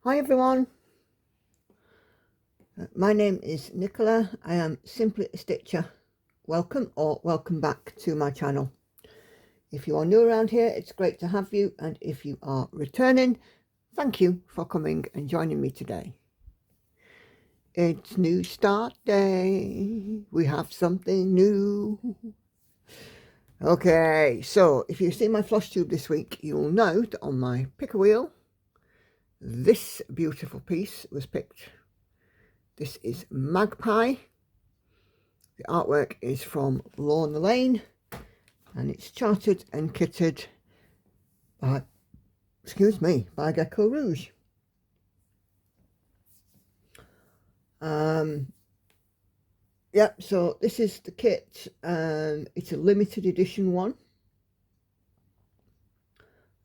Hi everyone, my name is Nicola. I am simply a stitcher. Welcome or welcome back to my channel. If you are new around here, it's great to have you, and if you are returning, thank you for coming and joining me today. It's new start day, we have something new. Okay, so if you've seen my Flosstube this week, you'll know that on my picker wheel this beautiful piece was picked. This is Magpie. The artwork is from Lorna, Laine, and it's charted and kitted by, by GeckoRouge. Yep, so this is the kit. It's a limited edition one.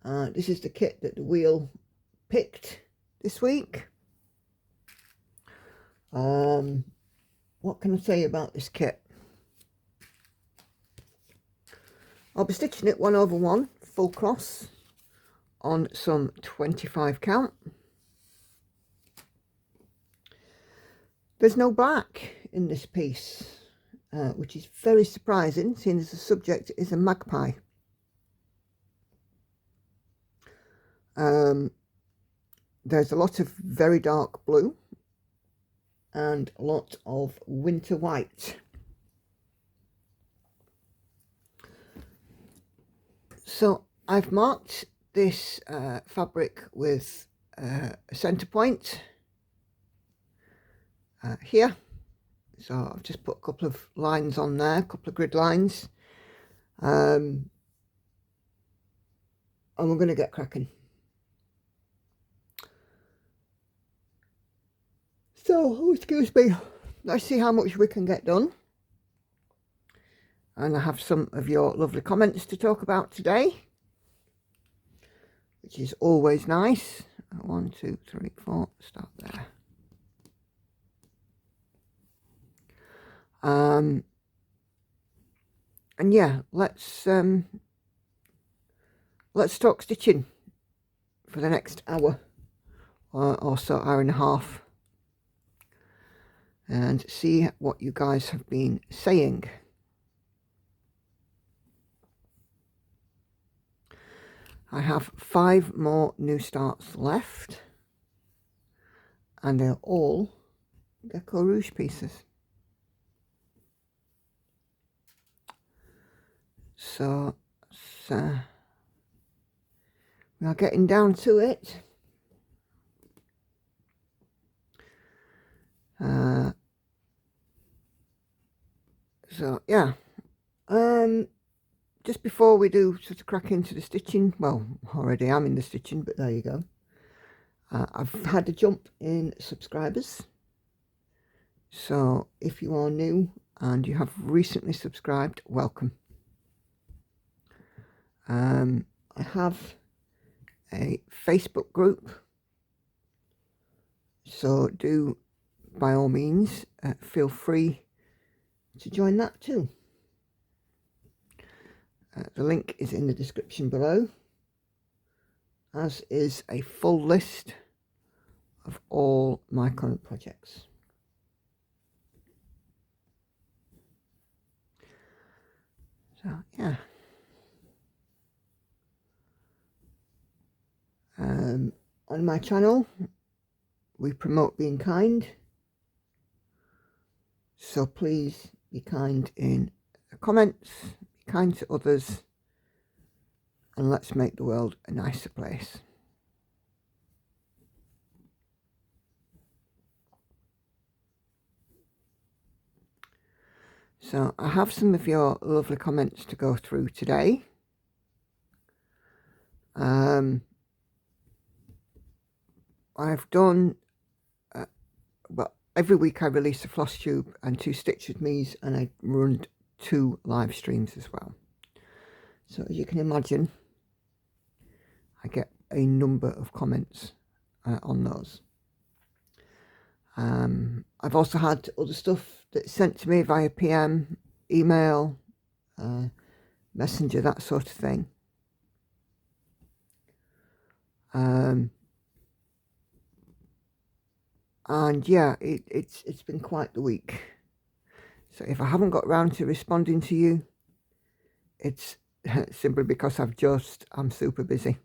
This is the kit that the wheel picked this week. What can I say about this kit? I'll be stitching it 1/1 full cross on some 25 count. There's no black in this piece, which is very surprising, seeing as the subject is a magpie. There's a lot of very dark blue and a lot of winter white. So I've marked this fabric with a centre point here. So I've just put a couple of lines on there, a couple of grid lines, and we're going to get cracking. So, oh, excuse me, let's see how much we can get done. And I have some of your lovely comments to talk about today, which is always nice. 1, 2, 3, 4, start there. And yeah, let's talk stitching for the next hour or so, hour and a half, and see what you guys have been saying. I have 5 more new starts left, and they're all GeckoRouge pieces. So we are getting down to it. So yeah, just before we do sort of crack into the stitching, well, already I'm in the stitching, but there you go. I've had a jump in subscribers. So if you are new and you have recently subscribed, welcome. I have a Facebook group, so do by all means feel free to join that too. The link is in the description below, as is a full list of all my current projects. So yeah, on my channel we promote being kind, so please be kind in the comments, be kind to others, and let's make the world a nicer place. So I have some of your lovely comments to go through today. I've done, well, every week I release a Flosstube and 2 Stitch With Me's, and I run 2 live streams as well. So as you can imagine, I get a number of comments on those. I've also had other stuff that's sent to me via PM, email, messenger, that sort of thing. And yeah, it's been quite the week. So if I haven't got round to responding to you, it's simply because I'm super busy.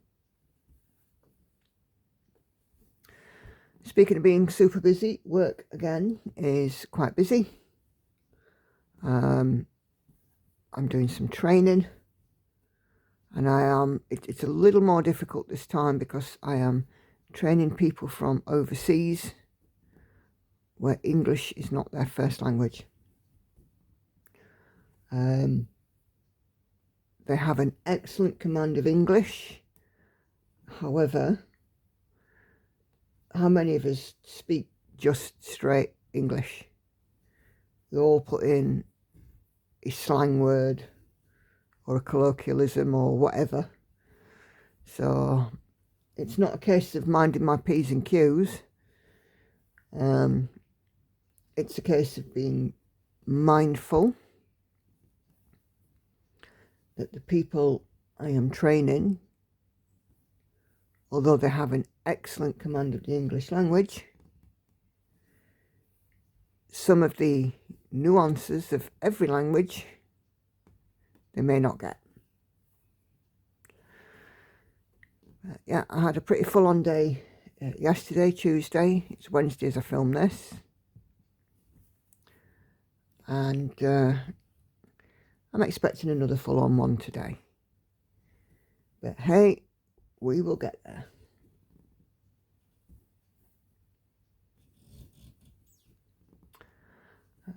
Speaking of being super busy, work again is quite busy. I'm doing some training, and it's a little more difficult this time because I am training people from overseas where English is not their first language. They have an excellent command of English. However, how many of us speak just straight English? We all put in a slang word or a colloquialism or whatever. So it's not a case of minding my P's and Q's. It's a case of being mindful that the people I am training, although they have an excellent command of the English language, some of the nuances of every language they may not get. Yeah, I had a pretty full-on day yesterday, Tuesday. It's Wednesday as I film this. And I'm expecting another full-on one today. But hey, we will get there.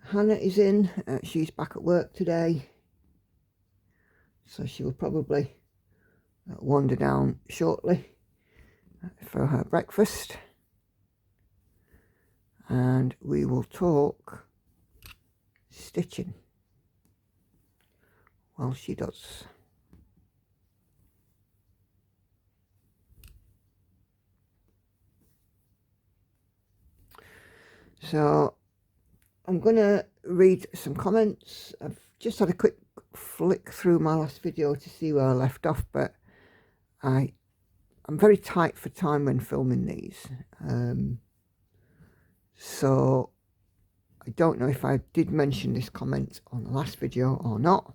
Hannah is in. She's back at work today. So she will probably wander down shortly for her breakfast. And we will talk stitching while she does. So I'm going to read some comments. I've just had a quick flick through my last video to see where I left off, but I'm very tight for time when filming these. So I don't know if I did mention this comment on the last video or not.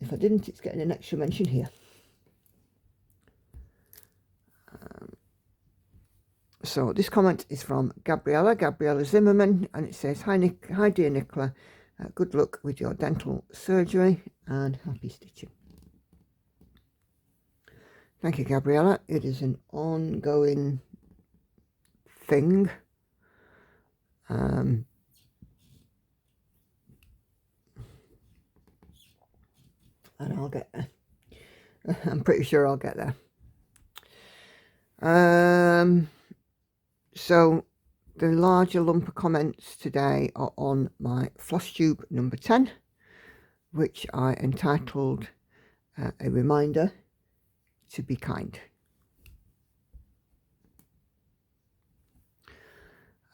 If I didn't, it's getting an extra mention here. So this comment is from Gabriella Zimmerman, and it says, hi dear Nicola, good luck with your dental surgery and happy stitching. Thank you, Gabriella. It is an ongoing thing. And I'll get there. I'm pretty sure I'll get there. So the larger lump of comments today are on my Flosstube number 10, which I entitled a reminder to be kind.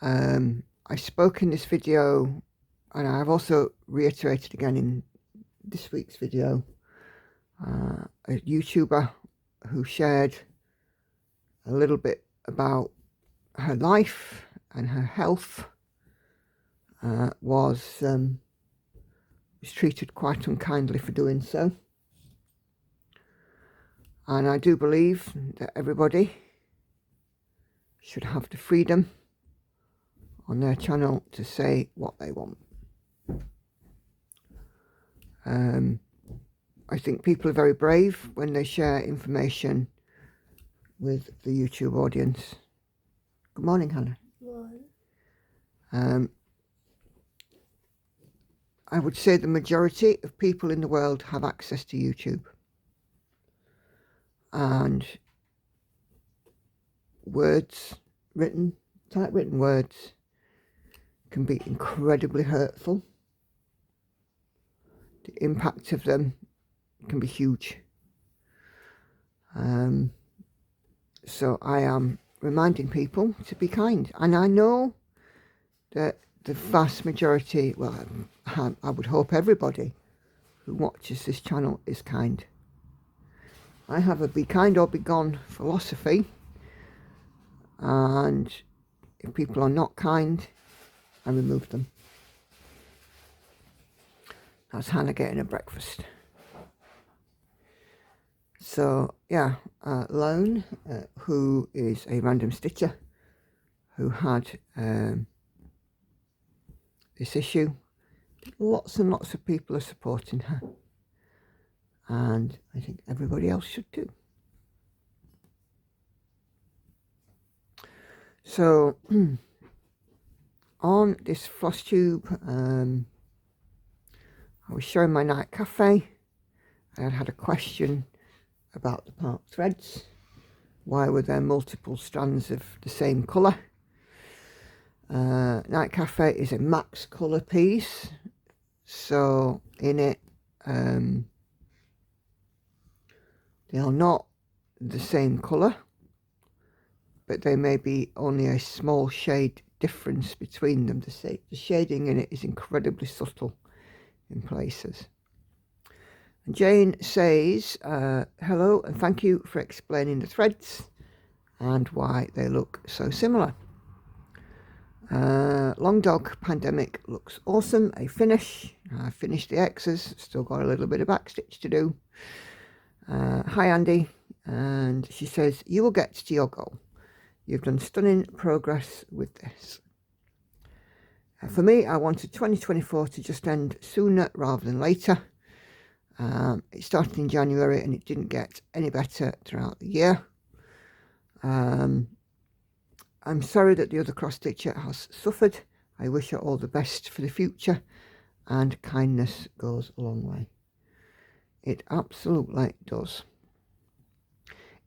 I spoke in this video, and I've also reiterated again in this week's video, a YouTuber who shared a little bit about her life and her health was treated quite unkindly for doing so. And I do believe that everybody should have the freedom on their channel to say what they want. I think people are very brave when they share information with the YouTube audience. Good morning, Hannah. Morning. I would say the majority of people in the world have access to YouTube. And words, typewritten words, can be incredibly hurtful. The impact of them can be huge. So I am reminding people to be kind. And I know that the vast majority, well, I would hope everybody who watches this channel is kind. I have a be kind or be gone philosophy, and If people are not kind, I remove them. That's Hannah getting a breakfast. So yeah, Laine, who is a random stitcher who had this issue, lots and lots of people are supporting her, and I think everybody else should too. So on this Flosstube, I was showing my night cafe. I had a question about the part threads. Why were there multiple strands of the same colour? Night Cafe is a max colour piece, so in it they are not the same colour, but they may be only a small shade difference between them. The shading in it is incredibly subtle in places. And Jane says, hello and thank you for explaining the threads and why they look so similar. Long Dog Pandemic looks awesome. A finish. I finished the X's, still got a little bit of backstitch to do. Hi Andy, and she says, you will get to your goal. You've done stunning progress with this. For me, I wanted 2024 to just end sooner rather than later. It started in January and it didn't get any better throughout the year. I'm sorry that the other cross stitcher has suffered. I wish her all the best for the future, and kindness goes a long way. It absolutely does.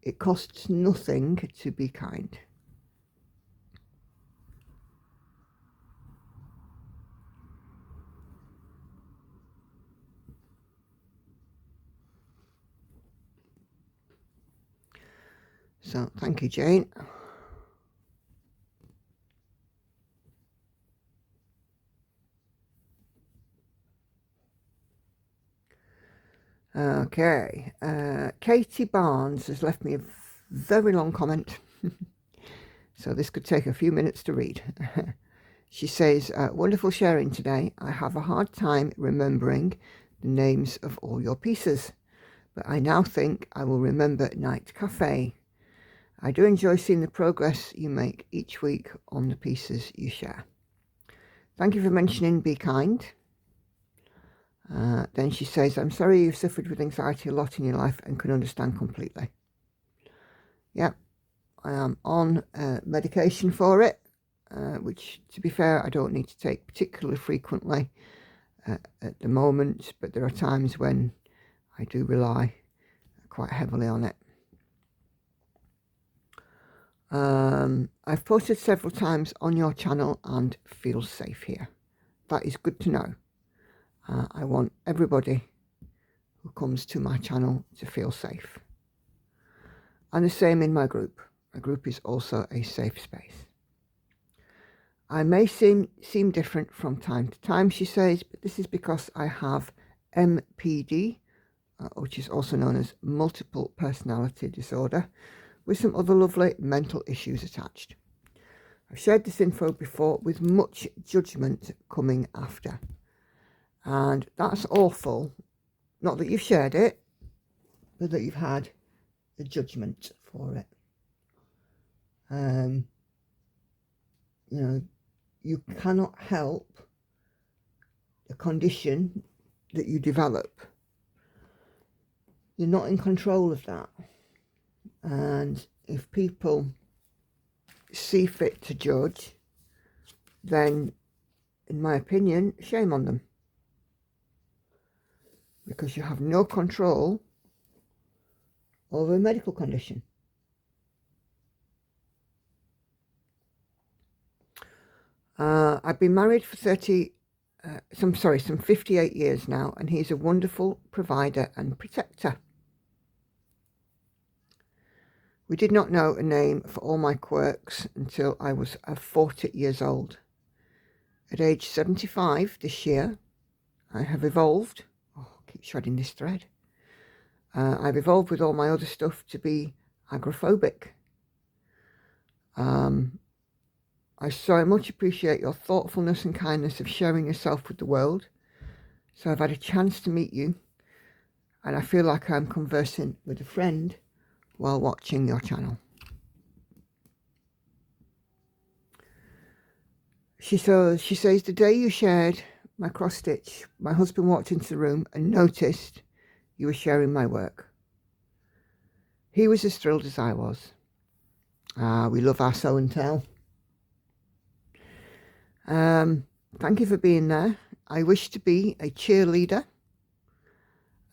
It costs nothing to be kind. So thank you, Jane. Okay, Katie Barnes has left me a very long comment, so this could take a few minutes to read. She says, wonderful sharing today. I have a hard time remembering the names of all your pieces, but I now think I will remember Night Cafe. I do enjoy seeing the progress you make each week on the pieces you share. Thank you for mentioning Be Kind. Then she says, I'm sorry you've suffered with anxiety a lot in your life and can understand completely. Yep, I am on medication for it, which, to be fair, I don't need to take particularly frequently at the moment, but there are times when I do rely quite heavily on it. I've posted several times on your channel and feel safe here. That is good to know. I want everybody who comes to my channel to feel safe. And the same in my group. My group is also a safe space. I may seem different from time to time, she says, but this is because I have MPD, which is also known as multiple personality disorder, with some other lovely mental issues attached. I've shared this info before with much judgment coming after. And that's awful. Not that you've shared it, but that you've had the judgment for it. You know, you cannot help the condition that you develop. You're not in control of that. And if people see fit to judge, then, in my opinion, shame on them. Because you have no control over a medical condition. I've been married for some 58 years now, and he's a wonderful provider and protector. We did not know a name for all my quirks until I was 40 years old. At age 75 this year, I have evolved. Oh, I keep shredding this thread. I've evolved with all my other stuff to be agoraphobic. I so much appreciate your thoughtfulness and kindness of sharing yourself with the world. So I've had a chance to meet you, and I feel like I'm conversing with a friend while watching your channel. She says, the day you shared my cross stitch, my husband walked into the room and noticed you were sharing my work. He was as thrilled as I was. We love our show and tell. Thank you for being there. I wish to be a cheerleader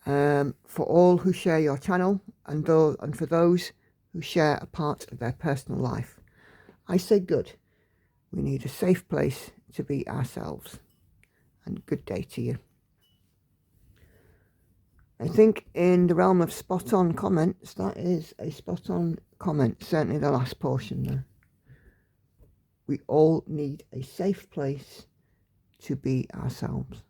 for all who share your channel and for those who share a part of their personal life. I say good. We need a safe place to be ourselves. And good day to you. I think in the realm of spot on comments, that is a spot on comment, certainly the last portion there. We all need a safe place to be ourselves.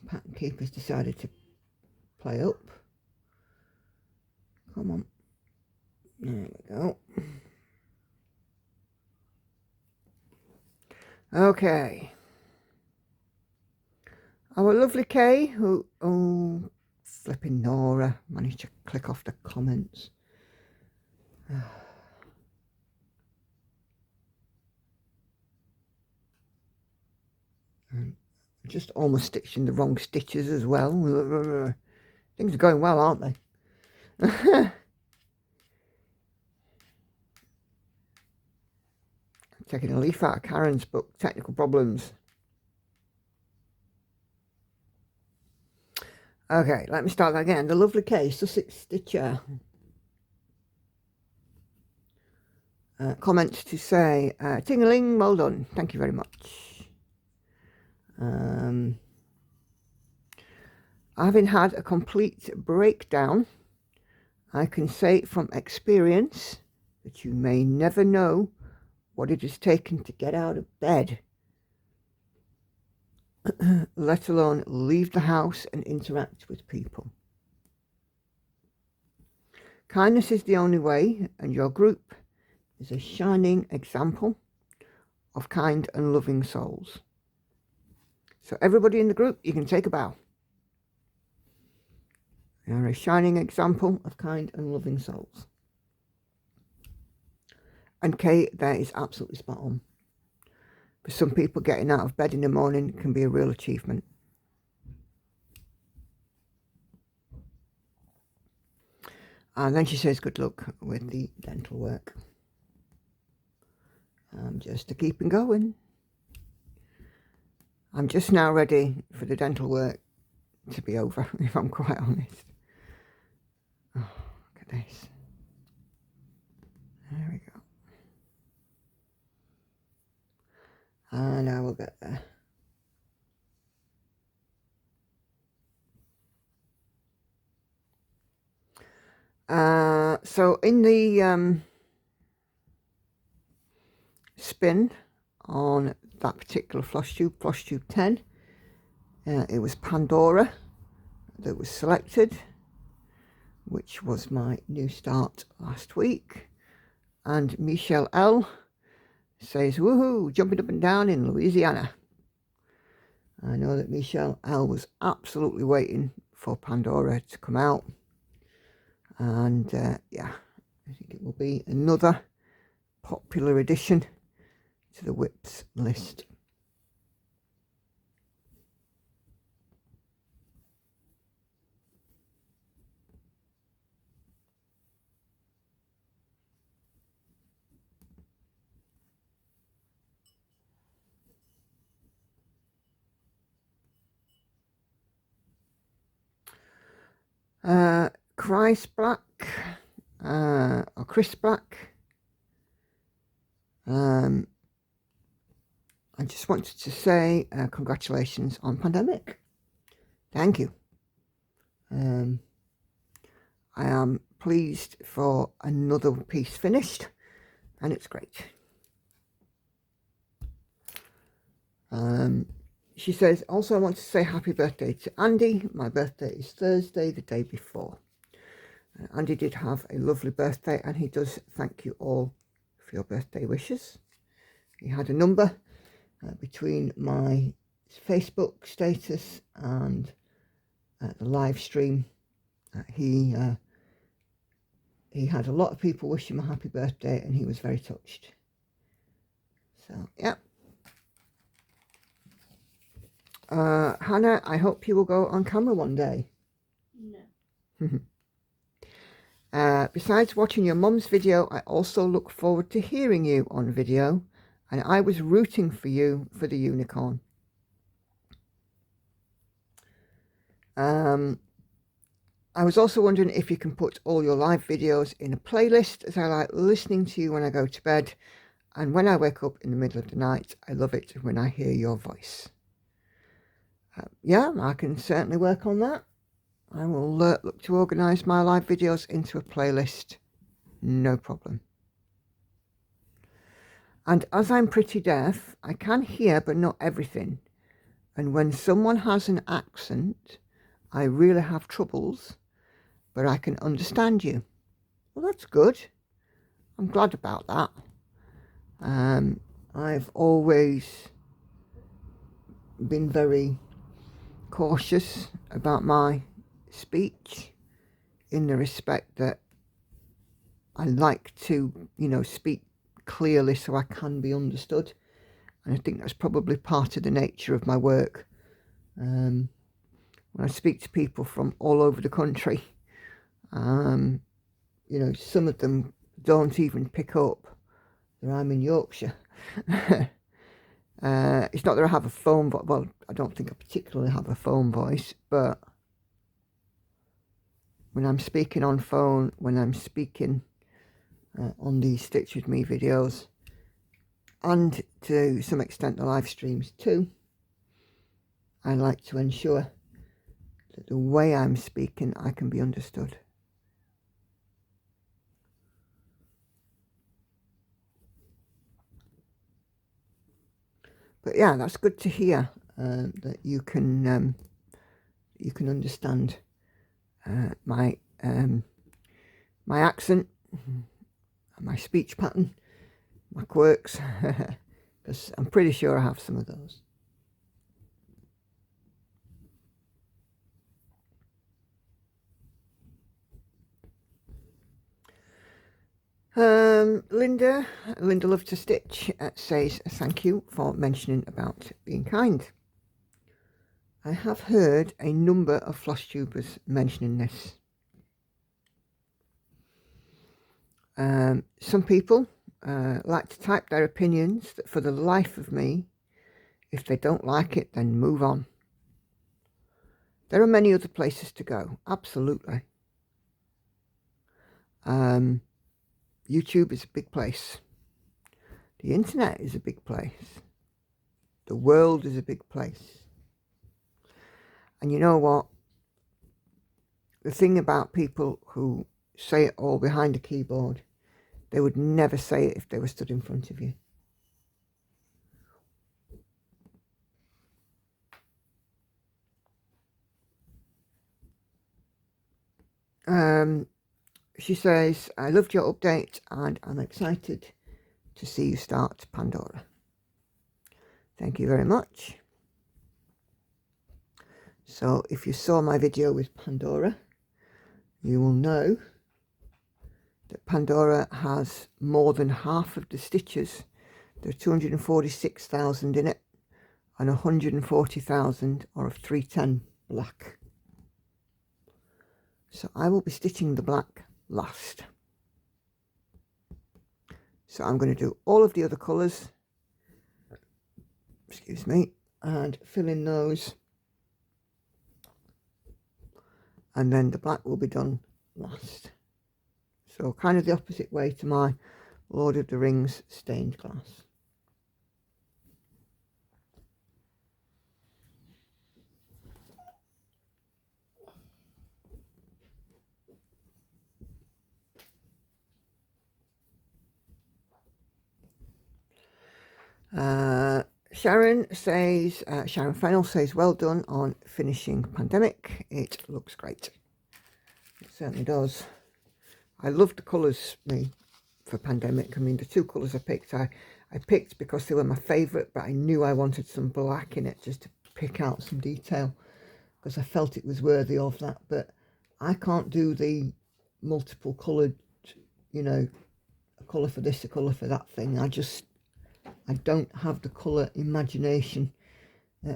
Pattern Keeper's decided to play up. Come on. There we go. Okay. Our lovely Kay, who, oh, flipping Nora, managed to click off the comments. Just almost stitching the wrong stitches as well. Things are going well, aren't they? Taking a leaf out of Karen's book, Technical Problems. Okay, let me start that again. The lovely Kay, Sussex Stitcher. Comments to say, ting-a-ling, well done. Thank you very much. Having had a complete breakdown, I can say from experience that you may never know what it has taken to get out of bed, let alone leave the house and interact with people. Kindness is the only way, and your group is a shining example of kind and loving souls. So everybody in the group, you can take a bow. You're a shining example of kind and loving souls. And Kay, there is absolutely spot on. For some people, getting out of bed in the morning can be a real achievement. And then she says, good luck with the dental work. Just to keep on going. I'm just now ready for the dental work to be over, if I'm quite honest. Oh, look at this. There we go. And now we'll get there. So in the spin on that particular Flosstube 10, it was Pandora that was selected, which was my new start last week. And Michelle L says, woohoo, jumping up and down in Louisiana. I know that Michelle L was absolutely waiting for Pandora to come out. And yeah, I think it will be another popular addition to the whips list. Chris Black, or Chris Black, I just wanted to say congratulations on pandemic. Thank you. I am pleased for another piece finished, and it's great. She says, also I want to say happy birthday to Andy. My birthday is Thursday, the day before. Andy did have a lovely birthday, and he does thank you all for your birthday wishes. He had a number between my Facebook status and the live stream. He had a lot of people wish him a happy birthday, and he was very touched. So, yeah. Hannah, I hope you will go on camera one day. No. Besides watching your mum's video, I also look forward to hearing you on video, and I was rooting for you for the unicorn. I was also wondering if you can put all your live videos in a playlist, as I like listening to you when I go to bed, and when I wake up in the middle of the night, I love it when I hear your voice. Yeah, I can certainly work on that. I will look to organise my live videos into a playlist, no problem. And as I'm pretty deaf, I can hear but not everything. And when someone has an accent, I really have troubles, but I can understand you. Well, that's good. I'm glad about that. I've always been very cautious about my speech, in the respect that I like to, speak clearly so I can be understood. And I think that's probably part of the nature of my work. When I speak to people from all over the country, some of them don't even pick up that I'm in Yorkshire. It's not that I have a phone voice. Well, I don't think I particularly have a phone voice, but when I'm speaking on phone, when I'm speaking on these Stitch With Me videos, and to some extent the live streams too, I like to ensure that the way I'm speaking, I can be understood. But yeah, that's good to hear that you can understand my accent, my speech pattern, my quirks, because I'm pretty sure I have some of those. Linda Love to Stitch says thank you for mentioning about being kind. I have heard a number of Flosstubers mentioning this. Some people like to type their opinions that for the life of me, if they don't like it, then move on. There are many other places to go, absolutely. YouTube is a big place. The internet is a big place. The world is a big place. And you know what? The thing about people who say it all behind a keyboard, they would never say it if they were stood in front of you. She says, I loved your update and I'm excited to see you start Pandora. Thank you very much. So if you saw my video with Pandora, you will know that Pandora has more than half of the stitches. There are 246,000 in it, and 140,000 are of 310 black. So I will be stitching the black last. So I'm going to do all of the other colours, excuse me, and fill in those. And then the black will be done last. So kind of the opposite way to my Lord of the Rings stained glass. Sharon says, Sharon Fennell says, well done on finishing Pandemic. It looks great. It certainly does. I love the colours, for Pandemic. I mean, the two colours I picked, I picked because they were my favourite, but I knew I wanted some black in it just to pick out some detail, because I felt it was worthy of that. But I can't do the multiple coloured, you know, a colour for this, a colour for that thing. I don't have the colour imagination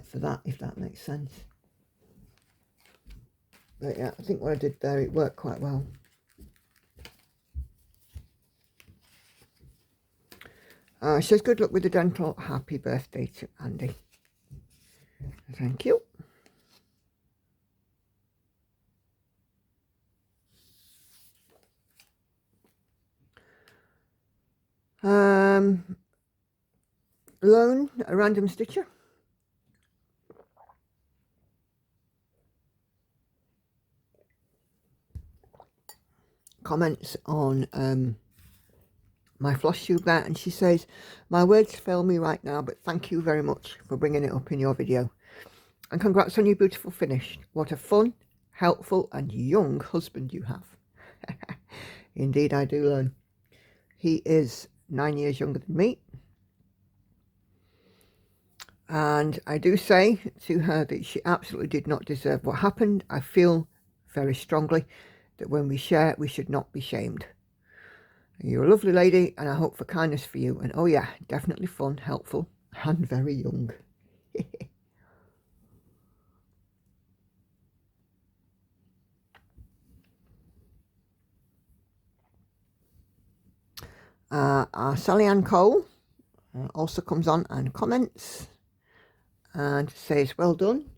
for that, if that makes sense. But yeah, I think what I did there, it worked quite well. She says, good luck with the dental. Happy birthday to Andy. Thank you. Lone, a random stitcher. Comments on my Flosstube there, and she says, my words fail me right now, but thank you very much for bringing it up in your video. And congrats on your beautiful finish. What a fun, helpful and young husband you have. Indeed I do, Lone. He is 9 years younger than me. And I do say to her that she absolutely did not deserve what happened. I feel very strongly that when we share, we should not be shamed. You're a lovely lady, and I hope for kindness for you. And oh yeah, definitely fun, helpful, and very young. Sally Ann Cole also comes on and comments and says, well done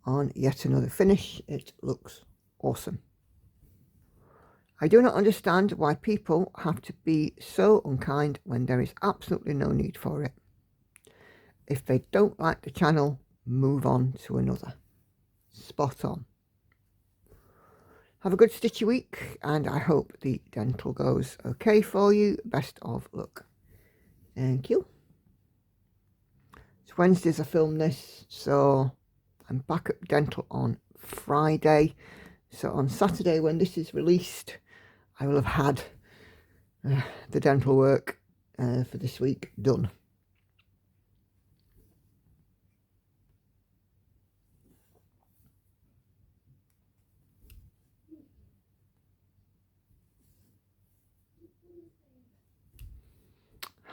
on yet another finish. It looks awesome. I do not understand why people have to be so unkind when there is absolutely no need for it. If they don't like the channel, move on to another. Spot on. Have a good stitchy week, and I hope the dental goes okay for you. Best of luck. Thank you. It's Wednesdays I film this, so I'm back at dental on Friday. So on Saturday, when this is released, I will have had the dental work for this week done.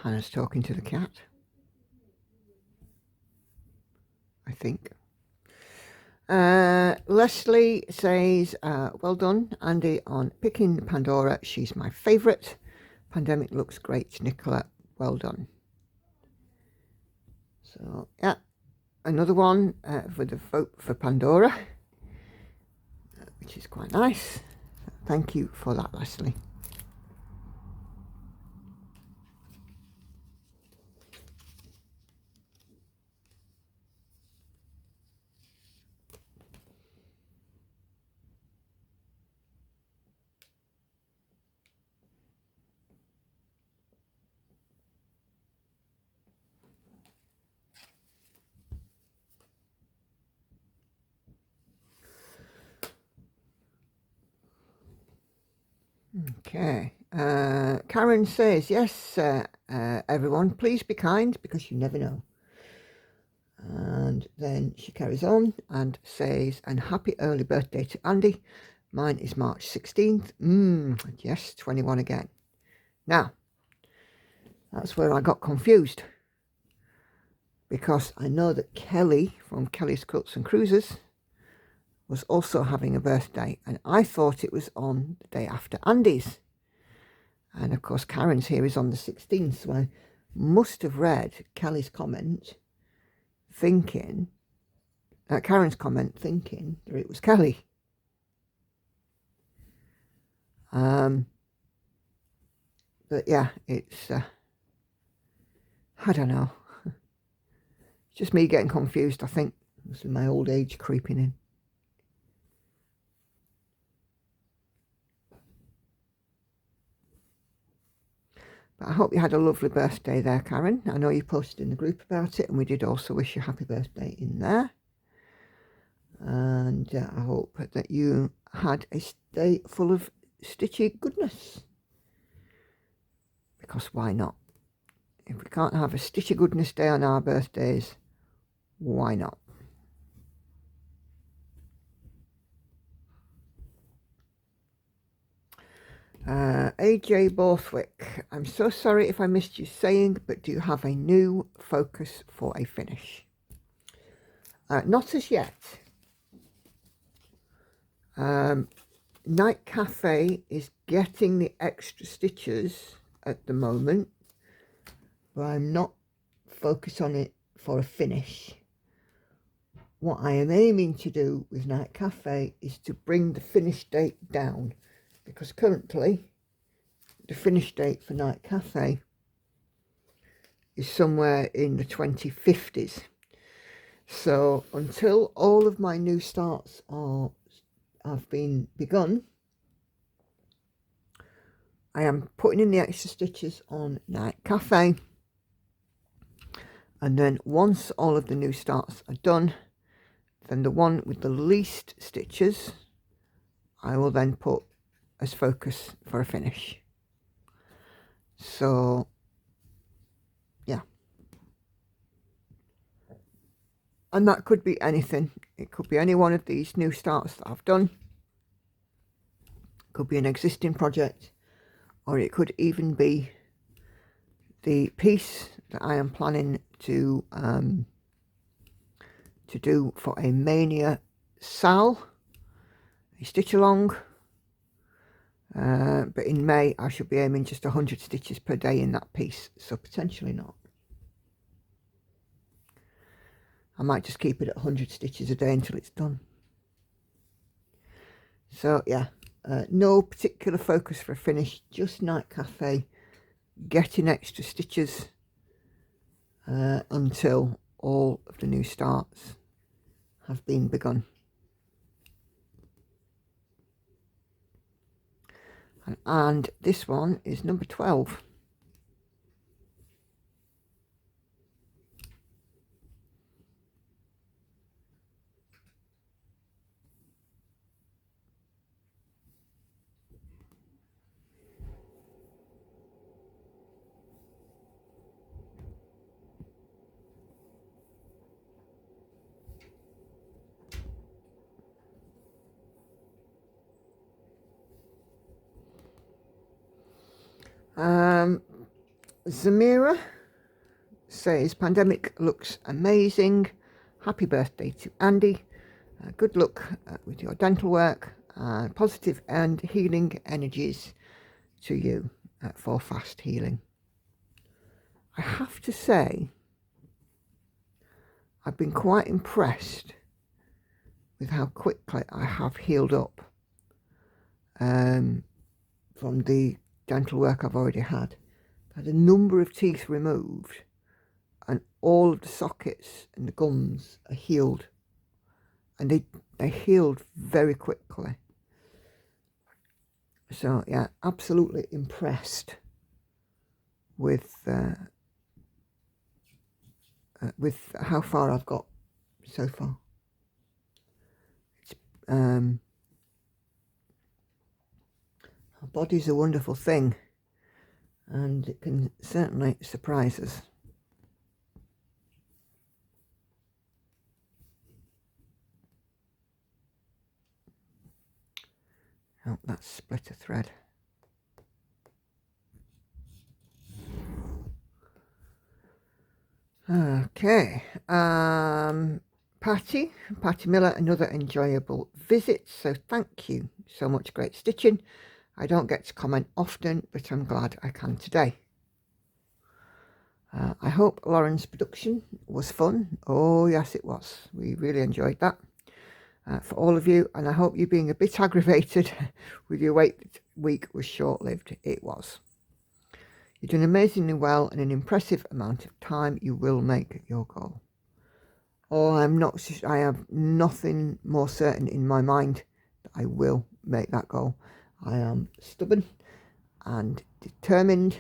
Hannah's talking to the cat, I think. Leslie says, well done, Andy, on picking Pandora. She's my favourite. Pandemic looks great, Nicola. Well done. So, yeah, another one for the vote for Pandora, which is quite nice. Thank you for that, Leslie. Okay, Karen says, yes, everyone, please be kind because you never know. And then she carries on and says, and happy early birthday to Andy. Mine is March 16th. Yes, 21 again. Now, that's where I got confused, because I know that Kelly from Kelly's Quilts and Cruises was also having a birthday, and I thought it was on the day after Andy's. And of course Karen's here is on the 16th, so I must have read Kelly's comment thinking, Karen's comment thinking that it was Kelly. But yeah, it's I don't know, it's just me getting confused, I think. This is my old age creeping in. But I hope you had a lovely birthday there, Karen. I know you posted in the group about it, and we did also wish you happy birthday in there. And I hope that you had a day full of stitchy goodness. Because why not? If we can't have a stitchy goodness day on our birthdays, why not? AJ Borthwick, I'm so sorry if I missed you saying, but do you have a new focus for a finish? Not as yet. Night Cafe is getting the extra stitches at the moment, but I'm not focused on it for a finish. What I am aiming to do with Night Cafe is to bring the finish date down, because currently the finish date for Night Cafe is somewhere in the 2050s. So until all of my new starts have been begun, I am putting in the extra stitches on Night Cafe, and then once all of the new starts are done, then the one with the least stitches I will then put as focus for a finish. So yeah, and that could be anything. It could be any one of these new starts that I've done. It could be an existing project, or it could even be the piece that I am planning to do for a Mania Sal, a stitch along. But in May I should be aiming just 100 stitches per day in that piece, so potentially not. I might just keep it at 100 stitches a day until it's done. So yeah, no particular focus for a finish, just Night Cafe, getting extra stitches until all of the new starts have been begun. And this one is number 12. Zamira says, pandemic looks amazing. Happy birthday to Andy. Good luck with your dental work. Positive and healing energies to you for fast healing. I have to say, I've been quite impressed with how quickly I have healed up from the dental work I've already had. I had a number of teeth removed, and all of the sockets and the gums are healed, and they healed very quickly. So yeah, absolutely impressed with how far I've got so far. It's, our body's a wonderful thing, and it can certainly surprise us. Oh, that's split a thread. Okay, Patty Miller, another enjoyable visit, so thank you so much. Great stitching. I don't get to comment often, but I'm glad I can today. I hope Lauren's production was fun. Oh yes, it was. We really enjoyed that for all of you, and I hope you being a bit aggravated with your week was short-lived. It was. You're doing amazingly well in an impressive amount of time. You will make your goal. Oh, I have nothing more certain in my mind that I will make that goal. I am stubborn and determined,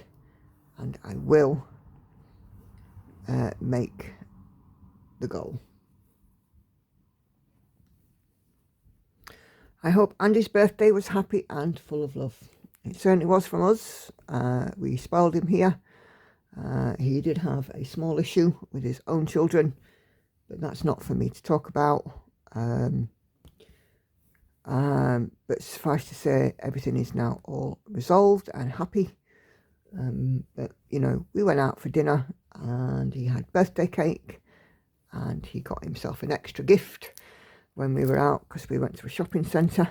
and I will make the goal. I hope Andy's birthday was happy and full of love. It certainly was from us. We spoiled him here. He did have a small issue with his own children, but that's not for me to talk about. But suffice to say, everything is now all resolved and happy. But, you know, we went out for dinner and he had birthday cake and he got himself an extra gift when we were out, because we went to a shopping centre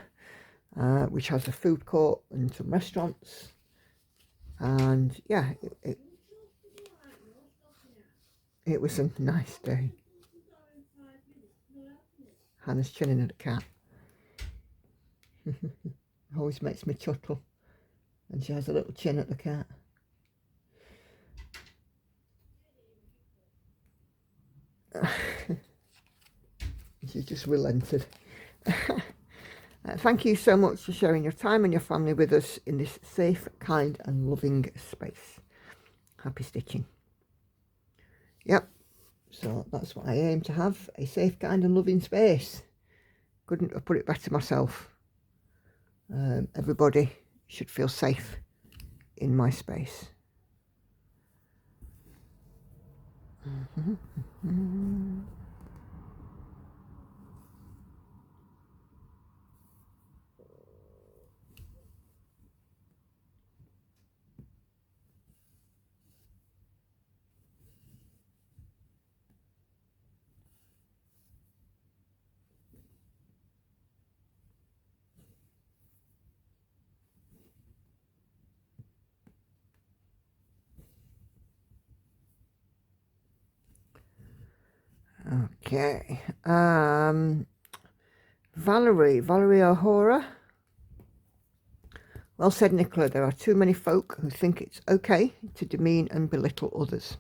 which has a food court and some restaurants. And yeah, it was a nice day. Hannah's chinning at a cat. Always makes me chuckle, and she has a little chin at the cat. She's just relented. Thank you so much for sharing your time and your family with us in this safe, kind and loving space. Happy stitching. Yep, so that's what I aim to have, a safe, kind and loving space. Couldn't have put it better myself. Everybody should feel safe in my space. Okay, Valerie O'Hara. Well said, Nicola. There are too many folk who think it's okay to demean and belittle others.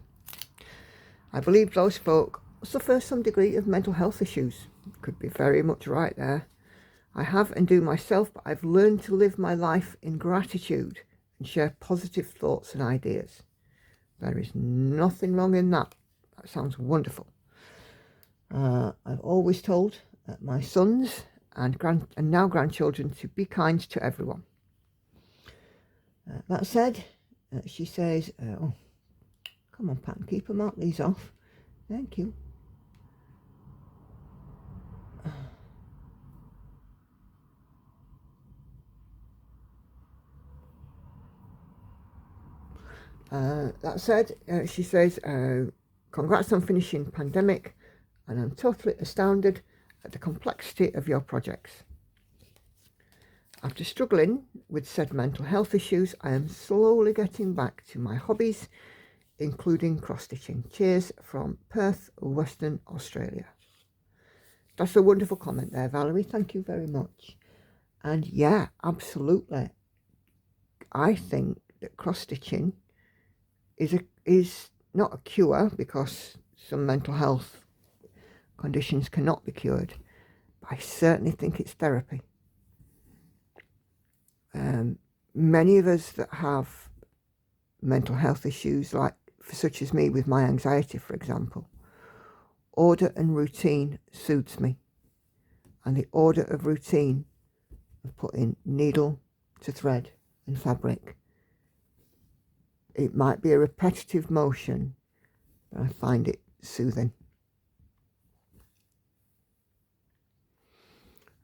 I believe those folk suffer some degree of mental health issues. Could be very much right there. I have and do myself, but I've learned to live my life in gratitude and share positive thoughts and ideas. There is nothing wrong in that. That sounds wonderful. I've always told my sons and now grandchildren to be kind to everyone. That said, she says, oh, come on, Pat, keep them out, these off. Thank you. That said, she says, congrats on finishing Pandemic, and I'm totally astounded at the complexity of your projects. After struggling with said mental health issues, I am slowly getting back to my hobbies, including cross-stitching. Cheers from Perth, Western Australia. That's a wonderful comment there, Valerie. Thank you very much. And yeah, absolutely. I think that cross-stitching is not a cure, because some mental health conditions cannot be cured, but I certainly think it's therapy. Many of us that have mental health issues, like such as me with my anxiety, for example, order and routine soothes me. And the order of routine of putting needle to thread and fabric, it might be a repetitive motion, but I find it soothing.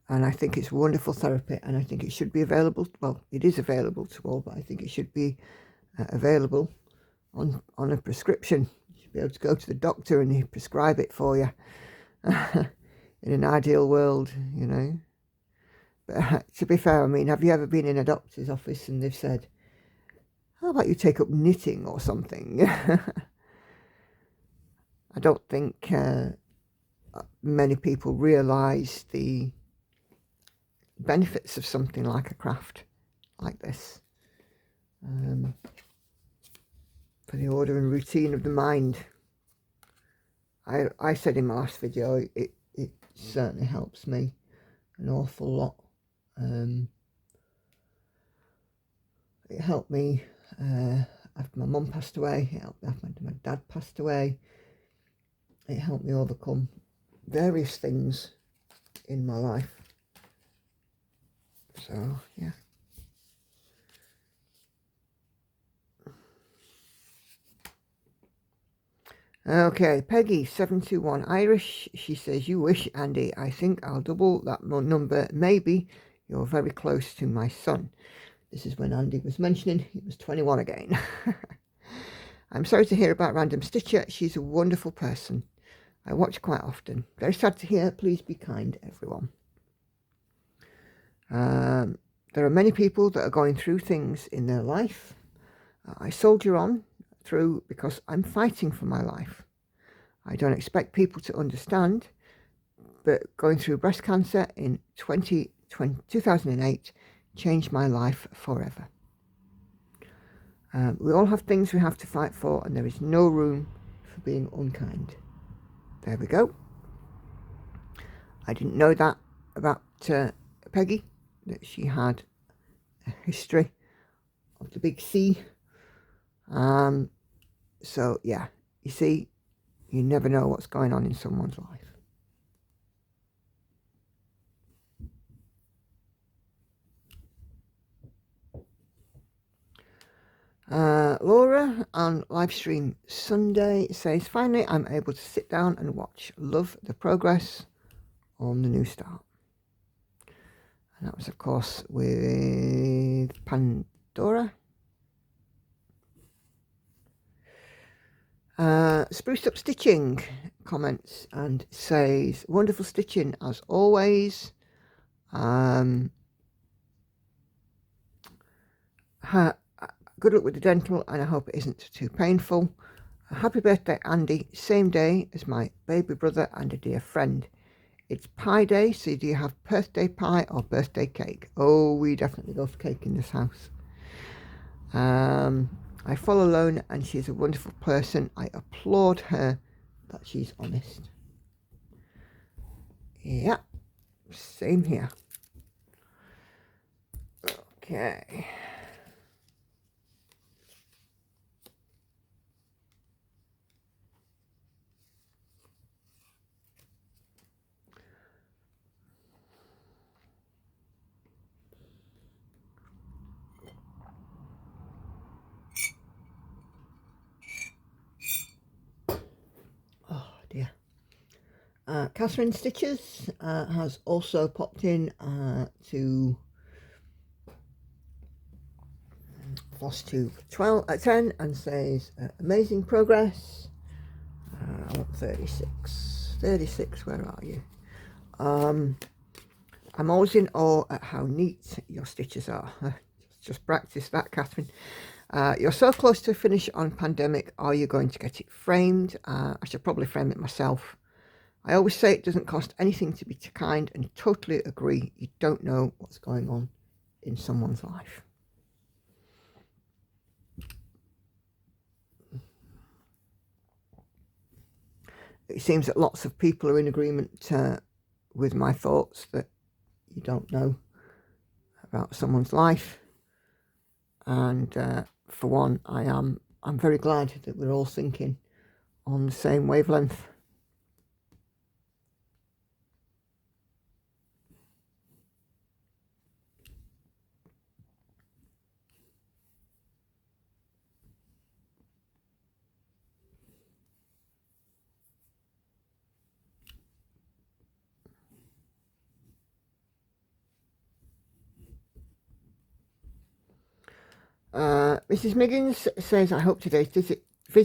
And I think it's wonderful therapy, and I think it should be available. Well, it is available to all, but I think it should be available on a prescription. You should be able to go to the doctor and he'll prescribe it for you. In an ideal world, you know. But to be fair, I mean, have you ever been in a doctor's office and they've said, how about you take up knitting or something? I don't think many people realise the benefits of something like a craft like this, for the order and routine of the mind. I said in my last video, it certainly helps me an awful lot. It helped me after my mum passed away. It helped me after my dad passed away. It helped me overcome various things in my life. So, yeah. Okay, Peggy721 Irish. She says, you wish, Andy. I think I'll double that number. Maybe you're very close to my son. This is when Andy was mentioning he was 21 again. I'm sorry to hear about Random Stitcher. She's a wonderful person. I watch quite often. Very sad to hear. Please be kind, everyone. There are many people that are going through things in their life. I soldier on through because I'm fighting for my life. I don't expect people to understand, but going through breast cancer in 2008 changed my life forever. We all have things we have to fight for, and there is no room for being unkind. There we go. I didn't know that about Peggy, that she had a history of the big C. So yeah, you see, you never know what's going on in someone's life. Laura on live stream Sunday says, finally I'm able to sit down and watch. Love the progress on the new start. And that was of course with Pandora. Spruced Up Stitching comments and says, wonderful stitching as always. Good luck with the dental, and I hope it isn't too painful. Happy birthday, Andy. Same day as my baby brother and a dear friend. It's pie day, so do you have birthday pie or birthday cake? Oh, we definitely go for cake in this house. I follow Lorna and she's a wonderful person. I applaud her that she's honest. Yeah, same here. Okay. Catherine Stitches has also popped in to Flosstube 10 and says, amazing progress. I want 36. 36, where are you? I'm always in awe at how neat your stitches are. Just practice that, Catherine. You're so close to a finish on Pandemic. Are you going to get it framed? I should probably frame it myself. I always say it doesn't cost anything to be kind, and totally agree. You don't know what's going on in someone's life. It seems that lots of people are in agreement with my thoughts that you don't know about someone's life. And for one, I'm very glad that we're all thinking on the same wavelength. Mrs. Miggins says, I hope today's visit to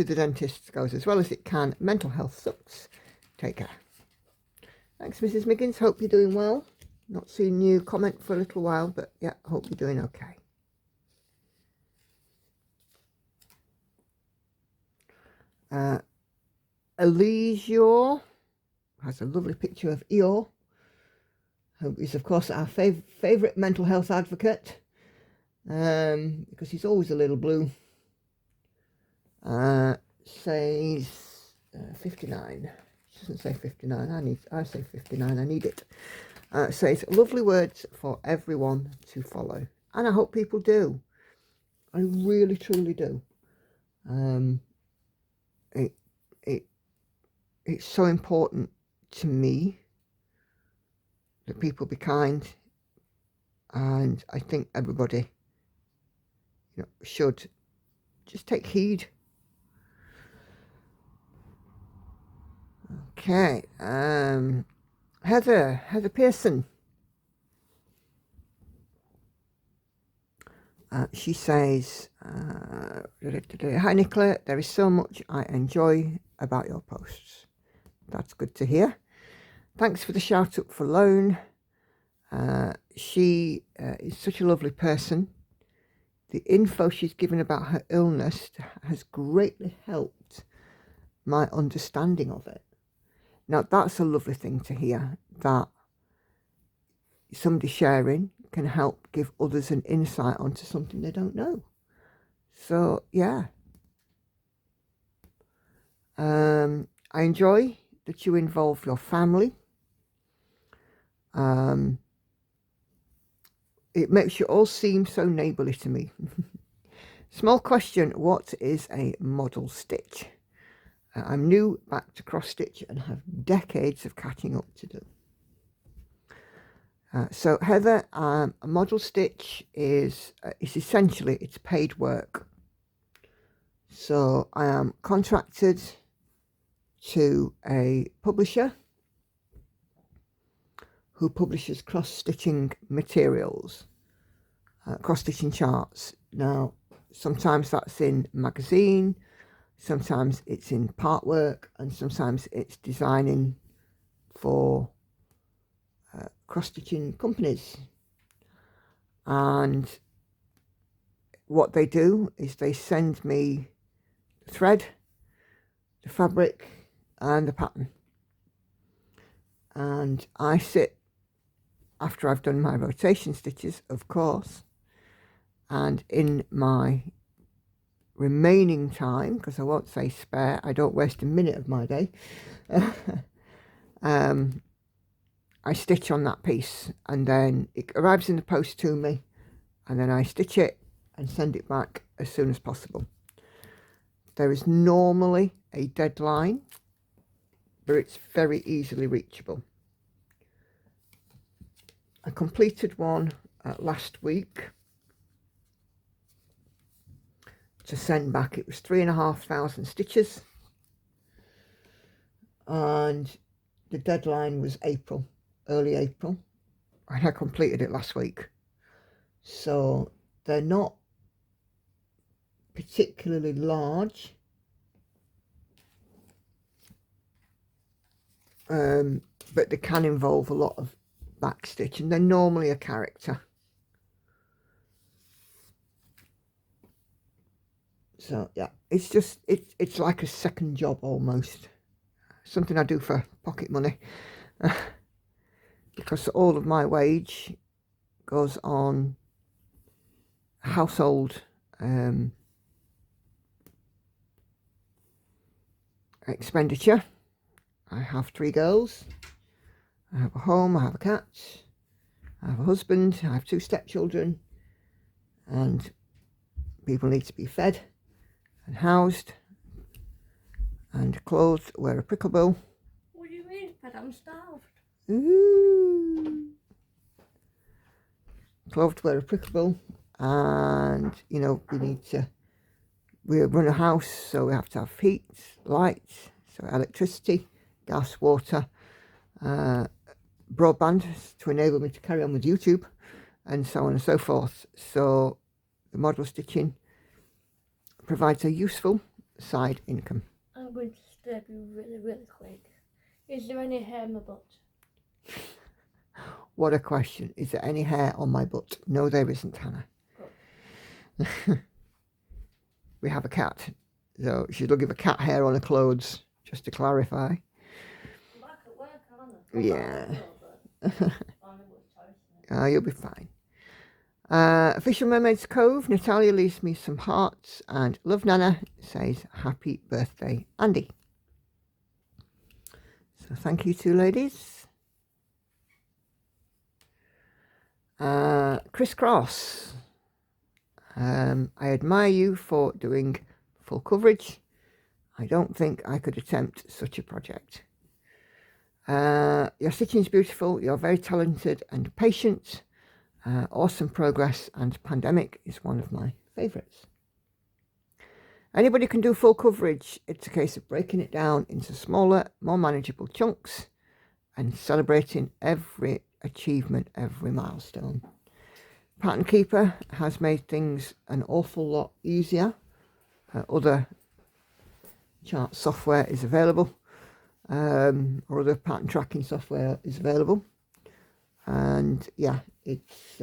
the dentist goes as well as it can. Mental health sucks. Take care. Thanks, Mrs. Miggins. Hope you're doing well. Not seen you comment for a little while, but yeah, hope you're doing okay. Elise has a lovely picture of Eeyore, who is of course our favourite mental health advocate, because he's always a little blue. Says 59. She doesn't say 59. I say 59. I need it. Says lovely words for everyone to follow. and I hope people do. I really truly do. It's so important to me that people be kind, and I think everybody, you know, should just take heed. Okay, Heather Pearson. She says, hi Nicola, there is so much I enjoy about your posts. That's good to hear. Thanks for the shout out for Laine. She is such a lovely person. The info she's given about her illness has greatly helped my understanding of it. Now that's a lovely thing to hear, that somebody sharing can help give others an insight onto something they don't know. So yeah, I enjoy that you involve your family. It makes you all seem so neighbourly to me. Small question, what is a model stitch? I'm new back to cross stitch and have decades of catching up to do. So Heather, a model stitch is essentially, it's paid work. So I am contracted to a publisher who publishes cross-stitching materials, cross-stitching charts. Now, sometimes that's in magazine, sometimes it's in part work, and sometimes it's designing for cross-stitching companies. And what they do is they send me the thread, the fabric, and the pattern. And I sit, after I've done my rotation stitches, of course, and in my remaining time, because I won't say spare, I don't waste a minute of my day, I stitch on that piece, and then it arrives in the post to me, and then I stitch it and send it back as soon as possible. There is normally a deadline, but it's very easily reachable. I completed one last week to send back. It was 3,500 stitches, and the deadline was April, early April, and I completed it last week. So they're not particularly large, but they can involve a lot of back stitch, and they're normally a character. So yeah, it's just it's like a second job almost, something I do for pocket money, because all of my wage goes on household expenditure. I have 3 girls, I have a home, I have a cat, I have a husband, I have 2 stepchildren, and people need to be fed and housed and clothed where applicable. What do you mean, fed? I'm starved. Ooh. Clothed where applicable, and you know, we run a house, so we have to have heat, lights, so electricity, gas, water, broadband to enable me to carry on with YouTube, and so on and so forth. So the model stitching provides a useful side income. I'm going to disturb you really quick. Is there any hair in my butt? What a question. Is there any hair on my butt? No, there isn't, Hannah. We have a cat, so she's looking for cat hair on her clothes, just to clarify. Back at work, aren't Yeah. Oh, you'll be fine. Official Mermaid's Cove, Natalia leaves me some hearts, and Love Nana says happy birthday, Andy. So thank you, 2 ladies. Crisscross. I admire you for doing full coverage. I don't think I could attempt such a project. Your stitching is beautiful. You're very talented and patient. Awesome progress, and Pandemic is one of my favourites. Anybody can do full coverage. It's a case of breaking it down into smaller, more manageable chunks and celebrating every achievement, every milestone. Pattern Keeper has made things an awful lot easier. Other chart software is available, or other pattern tracking software is available, and yeah, it's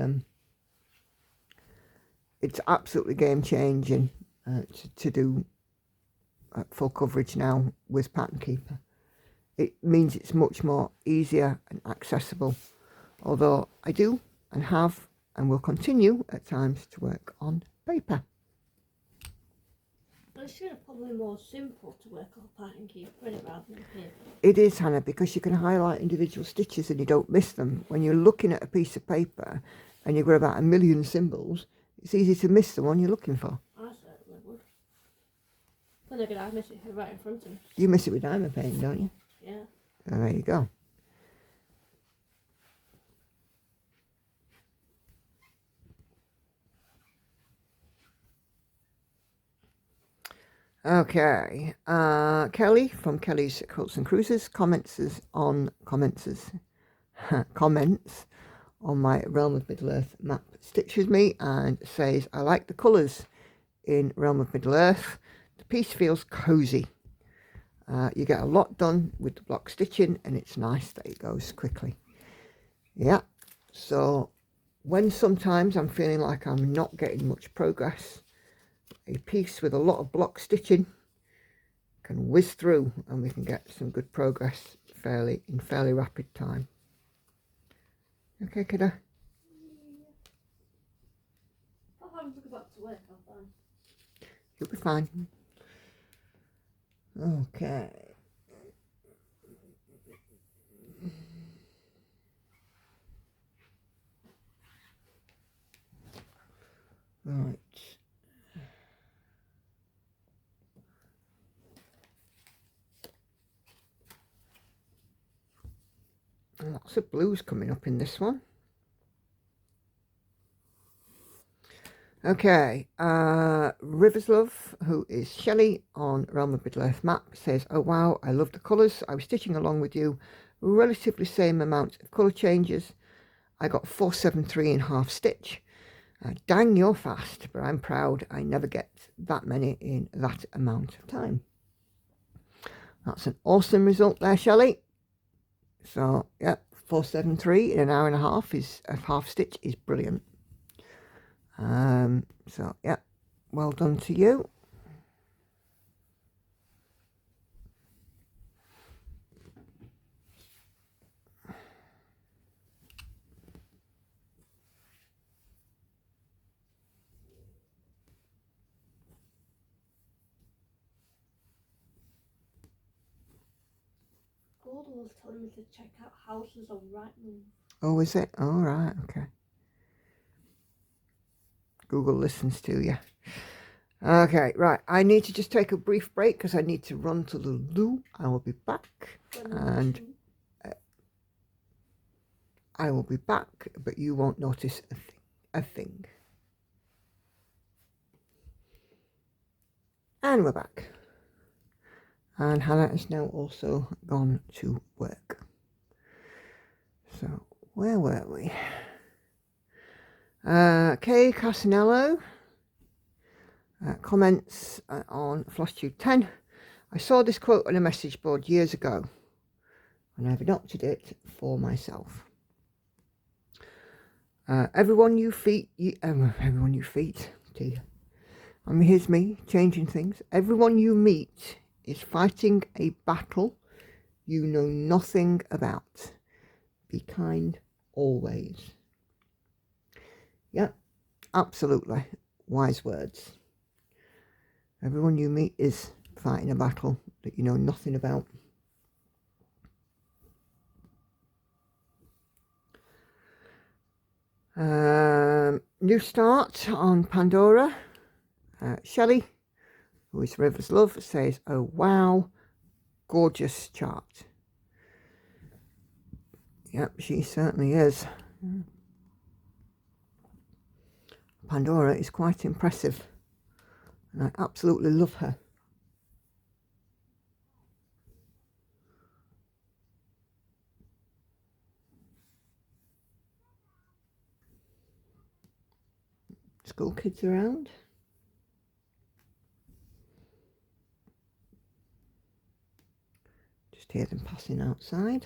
absolutely game changing to do full coverage now with Pattern Keeper. It means it's much more easier and accessible, although I do and have and will continue at times to work on paper. It's probably more simple to work on Pattern Keeper rather than paper. It is, Hannah, because you can highlight individual stitches and you don't miss them. When you're looking at a piece of paper and you've got about 1 million symbols, it's easy to miss the one you're looking for. I certainly would. Then again, I miss it right in front of me. You miss it with diamond painting, don't you? Yeah. Oh, there you go. Okay, Kelly from Kelly's Quilts and Cruises comments on my Realm of Middle-earth map stitch with me and says, I like the colours in Realm of Middle-earth. The piece feels cosy. You get a lot done with the block stitching and it's nice that it goes quickly. Yeah, so when sometimes I'm feeling like I'm not getting much progress, a piece with a lot of block stitching can whiz through and we can get some good progress in fairly rapid time. Okay, kiddo? I'll have to go back to work, I'll find. You'll be fine. Okay. Right. Lots of blues coming up in this one. Okay, Rivers Love, who is Shelley on Realm of Middle-earth map, says, oh wow, I love the colours. I was stitching along with you, relatively same amount of colour changes. I got 473 in half stitch. Dang, you're fast, but I'm proud I never get that many in that amount of time. That's an awesome result there, Shelley. So yeah, 473 in an hour and a half of half stitch is brilliant. So yeah, well done to you. Gordon was telling me to check out houses on Rightmove. Oh, is it? All right, okay. Google listens to you. Okay, right. I need to just take a brief break because I need to run to the loo. I will be back. And I will be back, but you won't notice a thing. And we're back. And Hannah has now also gone to work. So, where were we? Kay Casanello comments on Flosstube 10. I saw this quote on a message board years ago and I've adopted it for myself. Everyone you feet, dear. I mean, here's me changing things. Everyone you meet is fighting a battle you know nothing about. Be kind always. Yeah, absolutely. Wise words. Everyone you meet is fighting a battle that you know nothing about. New start on Pandora. Shelley, who is River's Love, says, oh wow, gorgeous chart. Yep, she certainly is. Pandora is quite impressive, and I absolutely love her. School kids around. Just hear them passing outside.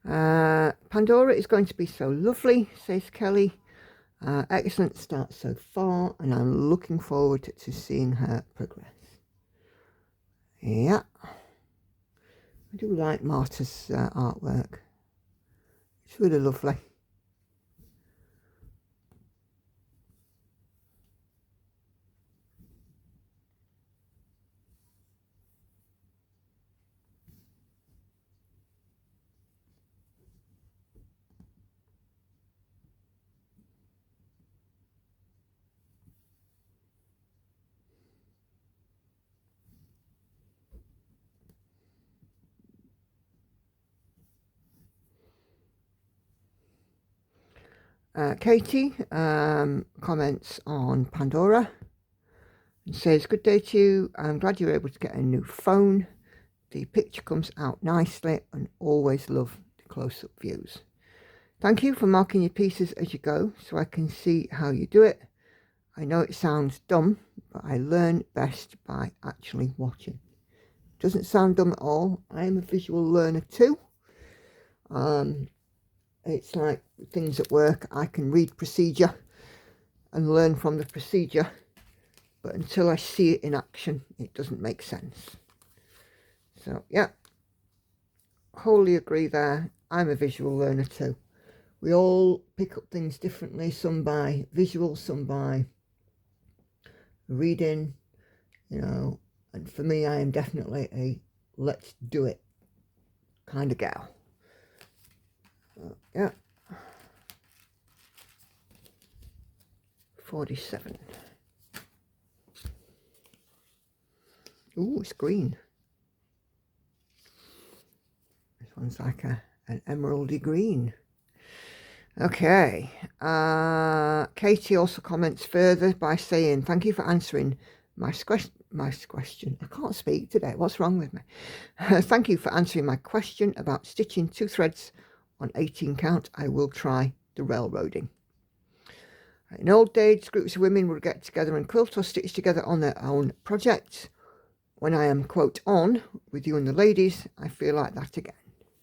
Pandora is going to be so lovely, says Kelly. Excellent start so far, and I'm looking forward to seeing her progress. Yeah, I do like Marta's artwork. It's really lovely. Katie comments on Pandora and says, good day to you. I'm glad you were able to get a new phone. The picture comes out nicely and always love the close-up views. Thank you for marking your pieces as you go so I can see how you do it. I know it sounds dumb, but I learn best by actually watching. Doesn't sound dumb at all. I am a visual learner too. It's like things at work. I can read procedure and learn from the procedure, but until I see it in action, it doesn't make sense. So yeah, wholly agree there. I'm a visual learner too. We all pick up things differently, some by visual, some by reading, you know, and for me, I am definitely a let's do it kind of gal. Yeah. 47. Ooh, it's green. This one's like an emeraldy green. Okay. Katie also comments further by saying, thank you for answering my question. I can't speak today. What's wrong with me? Thank you for answering my question about stitching 2 threads on 18 count. I will try the railroading. In old days, groups of women would get together and quilt or stitch together on their own projects. When I am, quote, on with you and the ladies, I feel like that again.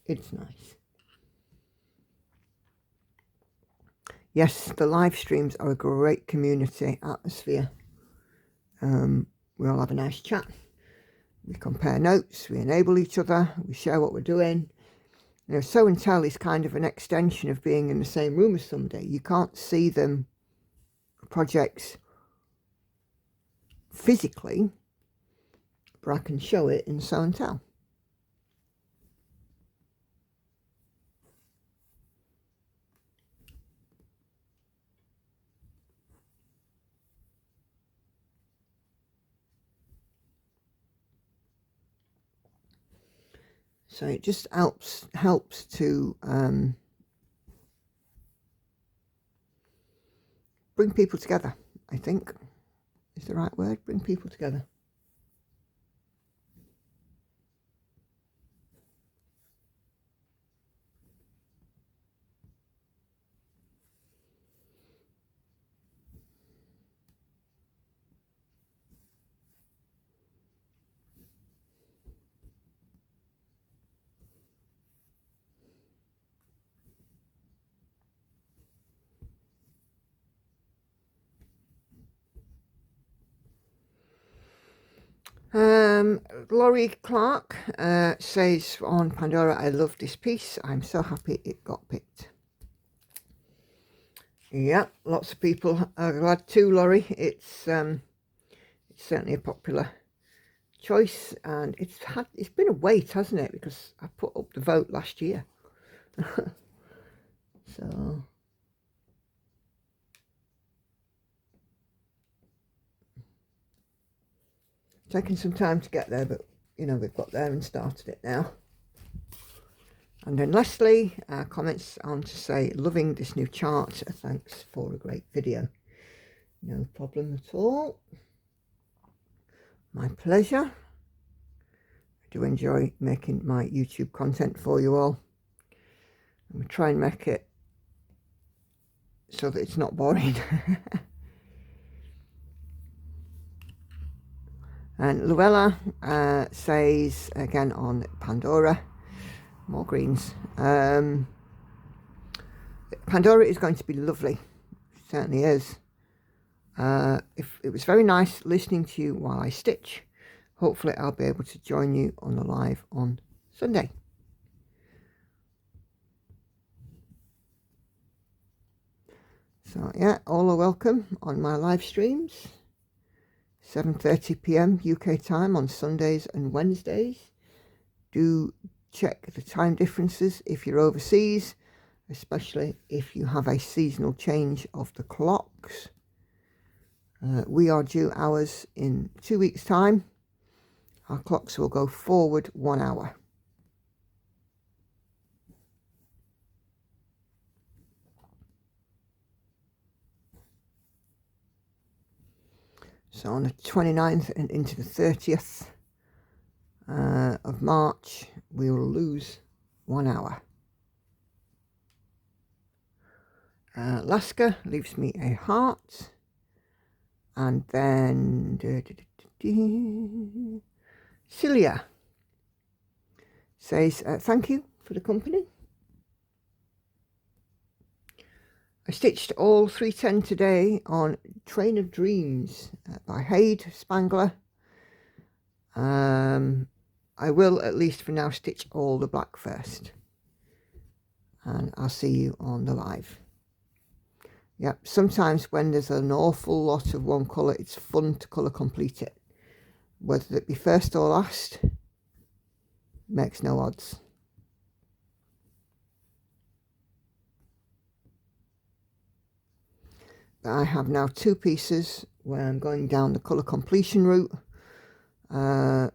It's nice. Yes, the live streams are a great community atmosphere. We all have a nice chat. We compare notes, we enable each other, we share what we're doing. You know, show and tell is kind of an extension of being in the same room as somebody. You can't see them projects physically, but I can show it in show and tell. So it just helps to bring people together, I think is the right word, bring people together. Laurie Clark says on Pandora, I love this piece. I'm so happy it got picked. Yeah, lots of people are glad too, Laurie. It's certainly a popular choice, and it's been a wait, hasn't it? Because I put up the vote last year. So taken some time to get there, but you know, we've got there and started it now. And then Leslie comments on to say, loving this new chart, thanks for a great video. No problem at all. My pleasure. I do enjoy making my YouTube content for you all. I'm going to try and make it so that it's not boring. And Luella says, again on Pandora, more greens. Pandora is going to be lovely. It certainly is. It was very nice listening to you while I stitch. Hopefully I'll be able to join you on the live on Sunday. So yeah, all are welcome on my live streams. 7:30 p.m. UK time on Sundays and Wednesdays. Do check the time differences if you're overseas, especially if you have a seasonal change of the clocks. We are due ours in 2 weeks' time. Our clocks will go forward 1 hour. So on the 29th and into the 30th of March, we will lose 1 hour. Laska leaves me a heart. And then Celia says, thank you for the company. I stitched all 310 today on Train of Dreams by Haid Spangler. I will, at least for now, stitch all the black first. And I'll see you on the live. Yep, sometimes when there's an awful lot of one colour, it's fun to colour complete it. Whether it be first or last, makes no odds. I have now 2 pieces where I'm going down the colour completion route. My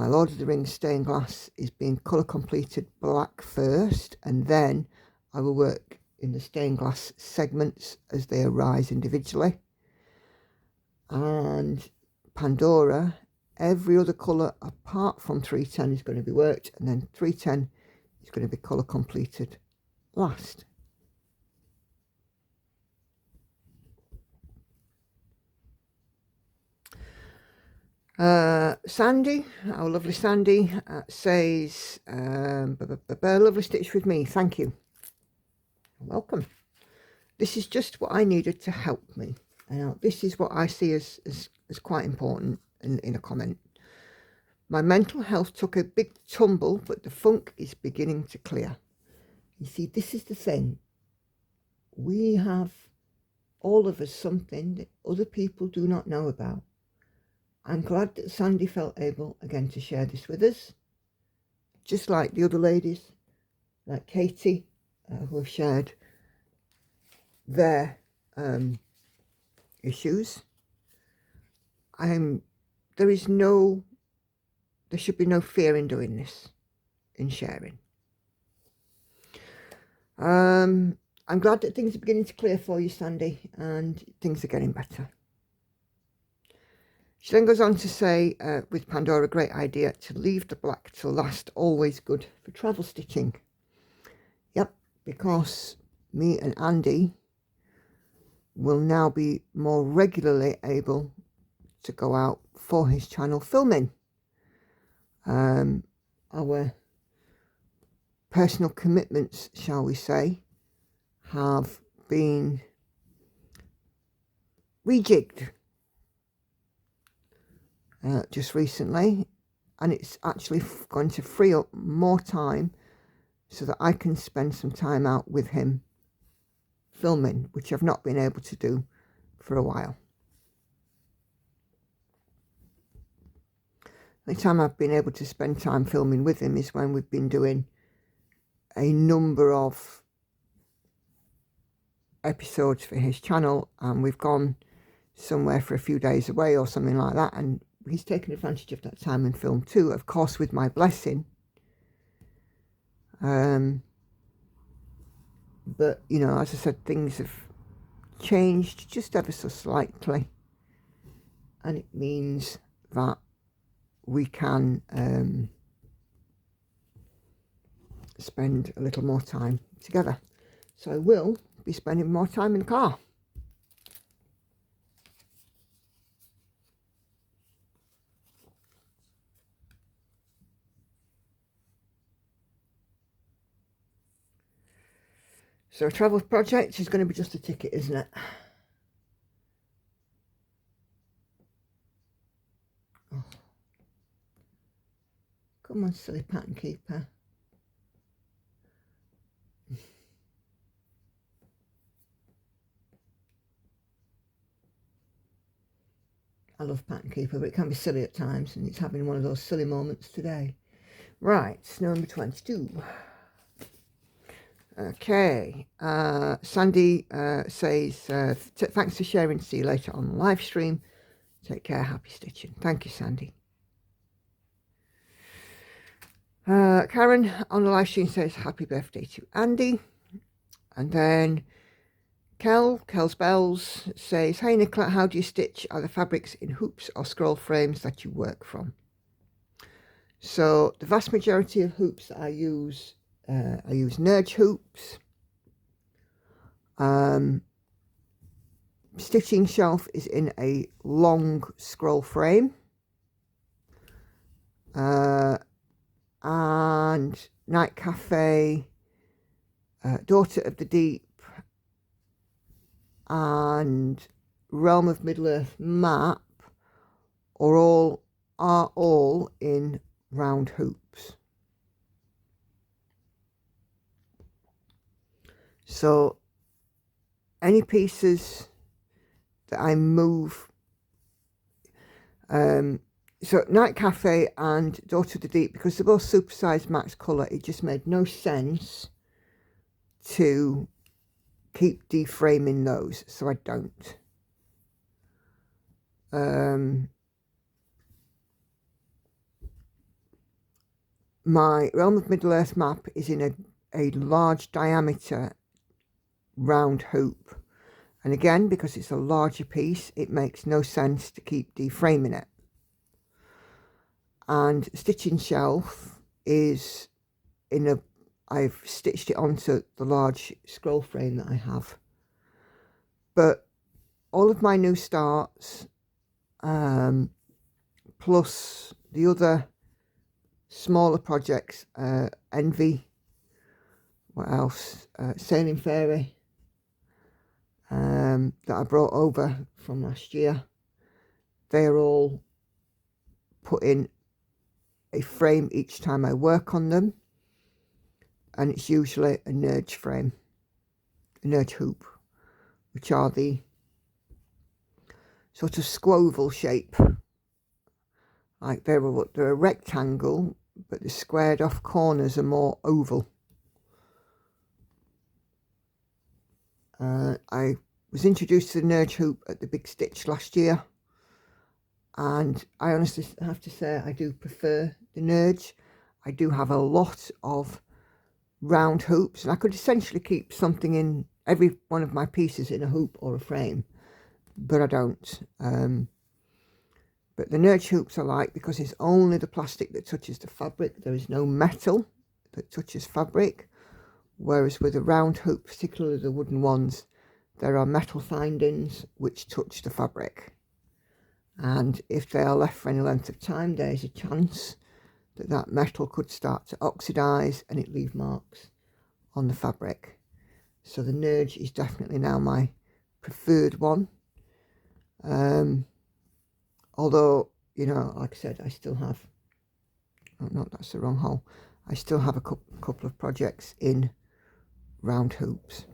Lord of the Rings stained glass is being colour completed black first, and then I will work in the stained glass segments as they arise individually. And Pandora, every other colour apart from 310 is going to be worked, and then 310 is going to be colour completed last. Sandy, our lovely Sandy, says, lovely stitch with me, thank you. Welcome. This is just what I needed to help me. This is what I see as quite important in a comment. My mental health took a big tumble, but the funk is beginning to clear. You see, this is the thing. We have, all of us, something that other people do not know about. I'm glad that Sandy felt able again to share this with us, just like the other ladies, like Katie, who have shared their issues. There should be no fear in doing this, in sharing. I'm glad that things are beginning to clear for you, Sandy, and things are getting better. She then goes on to say, with Pandora, great idea to leave the black till last, always good for travel stitching. Yep, because me and Andy will now be more regularly able to go out for his channel filming. Our personal commitments, shall we say, have been rejigged just recently, and it's actually going to free up more time so that I can spend some time out with him filming, which I've not been able to do for a while. The time I've been able to spend time filming with him is when we've been doing a number of episodes for his channel, and we've gone somewhere for a few days away or something like that, and he's taken advantage of that time and filmed too, of course with my blessing. But you know, as I said, things have changed just ever so slightly, and it means that we can spend a little more time together. So I will be spending more time in the car. So a travel project is going to be just a ticket, isn't it? Oh. Come on, silly pattern keeper. I love pattern keeper, but it can be silly at times, and it's having one of those silly moments today. Right, number 22. Okay, Sandy says, thanks for sharing, see you later on the live stream. Take care, happy stitching. Thank you, Sandy. Karen on the live stream says, happy birthday to Andy. And then Kel's Bells says, hey Nicola, how do you stitch? Are the fabrics in hoops or scroll frames that you work from? So the vast majority of hoops that I use Nerge hoops. Stitching shelf is in a long scroll frame. And Night Cafe, Daughter of the Deep, and Realm of Middle-earth Map are all in round hoops. So any pieces that I move, so Night Cafe and Daughter of the Deep, because they're both supersized max colour, it just made no sense to keep deframing those, so I don't. My Realm of Middle-earth Map is in a large diameter round hoop, and again, because it's a larger piece, it makes no sense to keep deframing it. And Stitching Shelf is I've stitched it onto the large scroll frame that I have. But all of my new starts, plus the other smaller projects, Envy, what else, Sailing Fairy, that I brought over from last year, they're all put in a frame each time I work on them, and it's usually a Nerge frame, a Nerge hoop, which are the sort of squoval shape, like they're a rectangle, but the squared off corners are more oval. I was introduced to the Nerge hoop at the Big Stitch last year, and I honestly have to say I do prefer the Nerge. I do have a lot of round hoops, and I could essentially keep something in every one of my pieces in a hoop or a frame, but I don't. But the Nerge hoops I like because it's only the plastic that touches the fabric. There is no metal that touches fabric, whereas with a round hoop, particularly the wooden ones, there are metal findings which touch the fabric, and if they are left for any length of time, there is a chance that that metal could start to oxidize and it leave marks on the fabric. So the Nerge is definitely now my preferred one. Although, you know, like I said, I still have, oh no, that's the wrong hole. I still have a couple of projects in round hoops.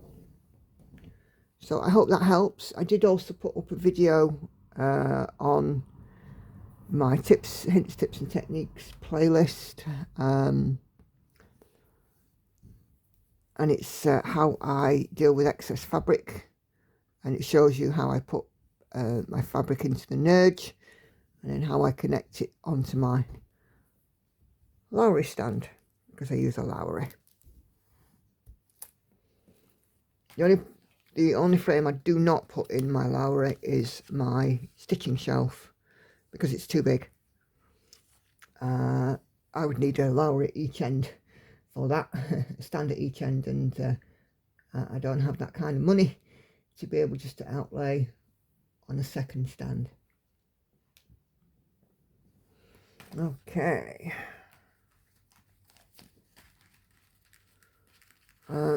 So I hope that helps. I did also put up a video on my tips, hints, tips and techniques playlist, and it's how I deal with excess fabric, and it shows you how I put my fabric into the nudge, and then how I connect it onto my Lowry stand, because I use a Lowry. The only frame I do not put in my Lowry is my stitching shelf, because it's too big. I would need a Lowry at each end for that, a stand at each end, and I don't have that kind of money to be able just to outlay on a second stand. Okay.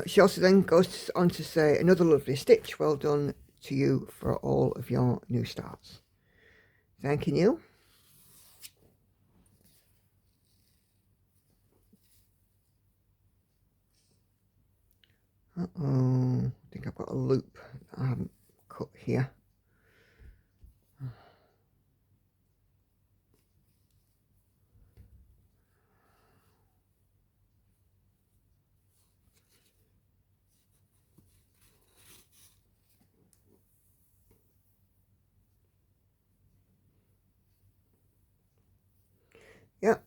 She also then goes on to say, another lovely stitch, well done to you for all of your new starts. Thanking you. Uh-oh, I think I've got a loop that I haven't cut here. Yep.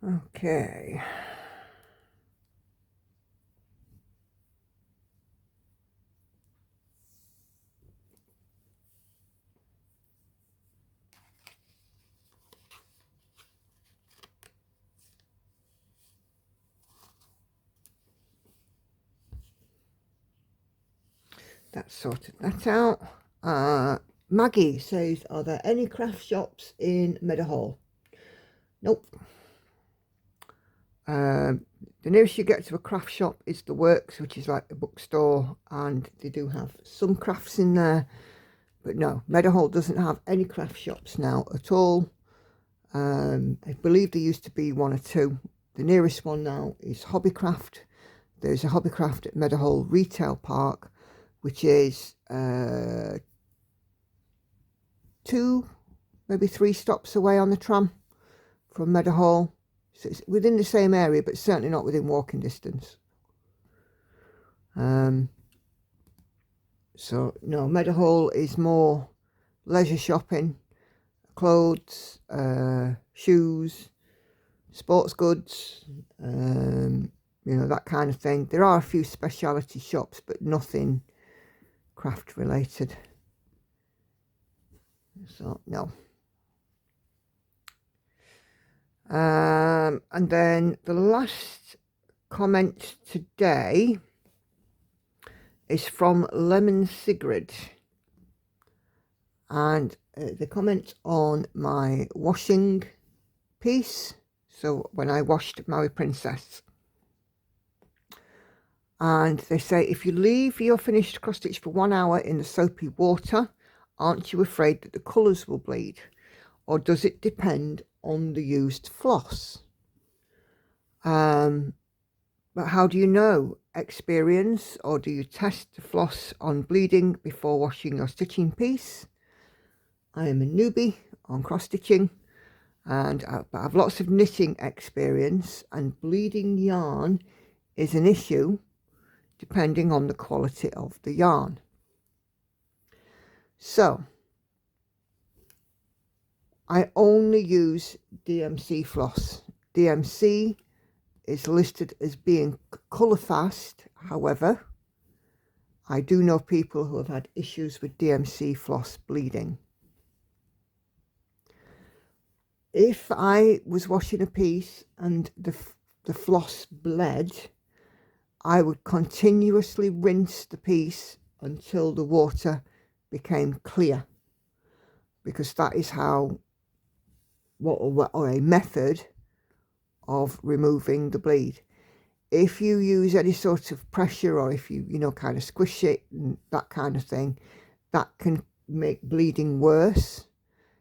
Okay. That sorted that out. Maggie says, are there any craft shops in Meadowhall? Nope. The nearest you get to a craft shop is the Works, which is like a bookstore, and they do have some crafts in there, but no, Meadowhall doesn't have any craft shops now at all. I believe there used to be one or two. The nearest one now is Hobbycraft. There's a Hobbycraft at Meadowhall Retail Park, which is 2, maybe 3 stops away on the tram from Meadowhall. So it's within the same area, but certainly not within walking distance. So no, Meadowhall is more leisure shopping, clothes, shoes, sports goods, you know, that kind of thing. There are a few specialty shops, but nothing craft related. So no. And then the last comment today is from Lemon Sigrid, and the comment on my washing piece, so when I washed Maui Princess, and they say, if you leave your finished cross stitch for 1 hour in the soapy water, aren't you afraid that the colours will bleed, or does it depend on the used floss? But how do you know? Experience, or do you test the floss on bleeding before washing your stitching piece? I am a newbie on cross stitching, and I have lots of knitting experience, and bleeding yarn is an issue depending on the quality of the yarn. So I only use DMC floss. DMC is listed as being colour fast. However, I do know people who have had issues with DMC floss bleeding. If I was washing a piece and the floss bled, I would continuously rinse the piece until the water became clear, because that is how, or a method of removing the bleed. If you use any sort of pressure, or if you kind of squish it and that kind of thing, that can make bleeding worse.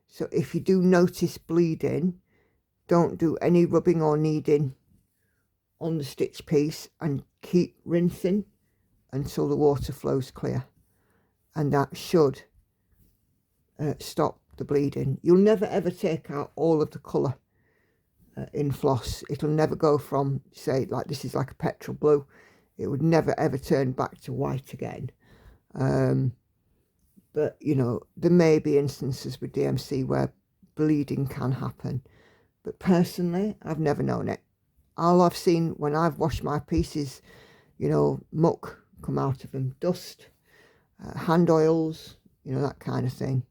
So if you do notice bleeding, don't do any rubbing or kneading on the stitch piece, and keep rinsing until the water flows clear, and that should stop the bleeding. You'll never ever take out all of the colour in floss. It'll never go from, say, like this is like a petrol blue, it would never ever turn back to white again. But you know, there may be instances with DMC where bleeding can happen, but personally I've never known it. All I've seen when I've washed my pieces, you know, muck come out of them, dust, hand oils, you know, that kind of thing.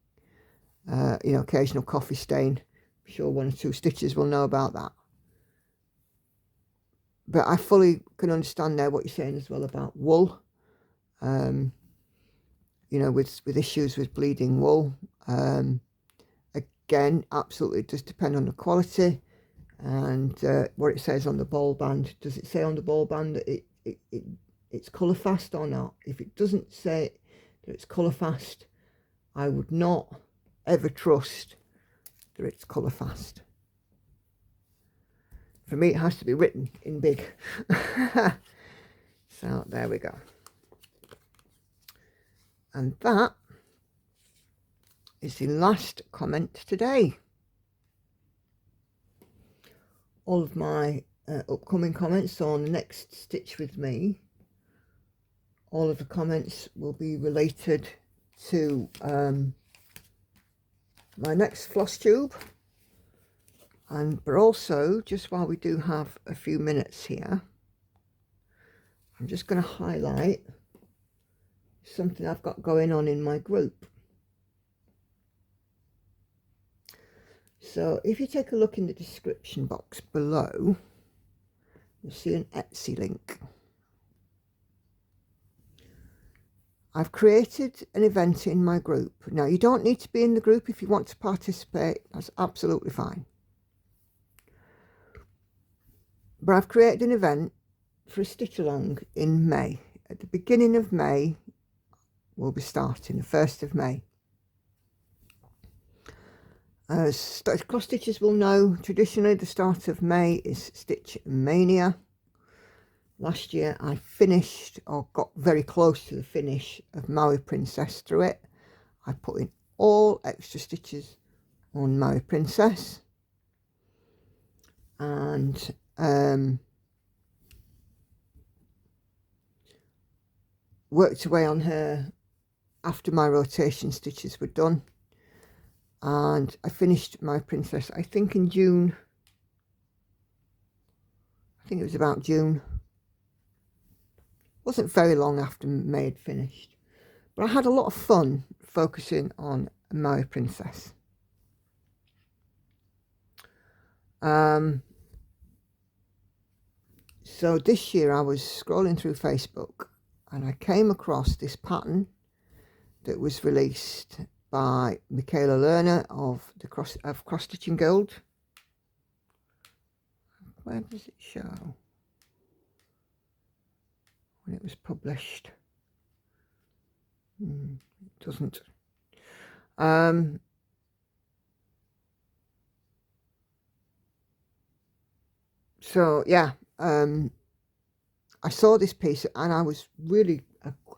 You know, occasional coffee stain. I'm sure 1 or 2 stitches will know about that. But I fully can understand there what you're saying as well about wool. You know, with issues with bleeding wool. Again, absolutely does depend on the quality and what it says on the ball band. Does it say on the ball band that it's colour fast or not? If it doesn't say that it's colour fast, I would not ever trust that it's colour fast. For me, it has to be written in big. So there we go. And that is the last comment today. All of my upcoming comments on the next stitch with me, all of the comments will be related to my next floss tube. But also, just while we do have a few minutes here, I'm just going to highlight something I've got going on in my group. So if you take a look in the description box below, you'll see an Etsy link. I've created an event in my group. Now, you don't need to be in the group if you want to participate. That's absolutely fine. But I've created an event for a stitch along in May. At the beginning of May, we'll be starting, the 1st of May. As cross stitchers will know, traditionally the start of May is Stitch Mania. Last year I finished, or got very close to the finish of Maui Princess through it. I put in all extra stitches on Maui Princess, and worked away on her after my rotation stitches were done, and I finished my princess I think in June. I think it was about June. Wasn't very long after May had finished, but I had a lot of fun focusing on my princess. So this year I was scrolling through Facebook and I came across this pattern that was released by Lorna of the Cross Stitching Guild. Where does it show when it was published? It doesn't. So yeah, I saw this piece and I was really,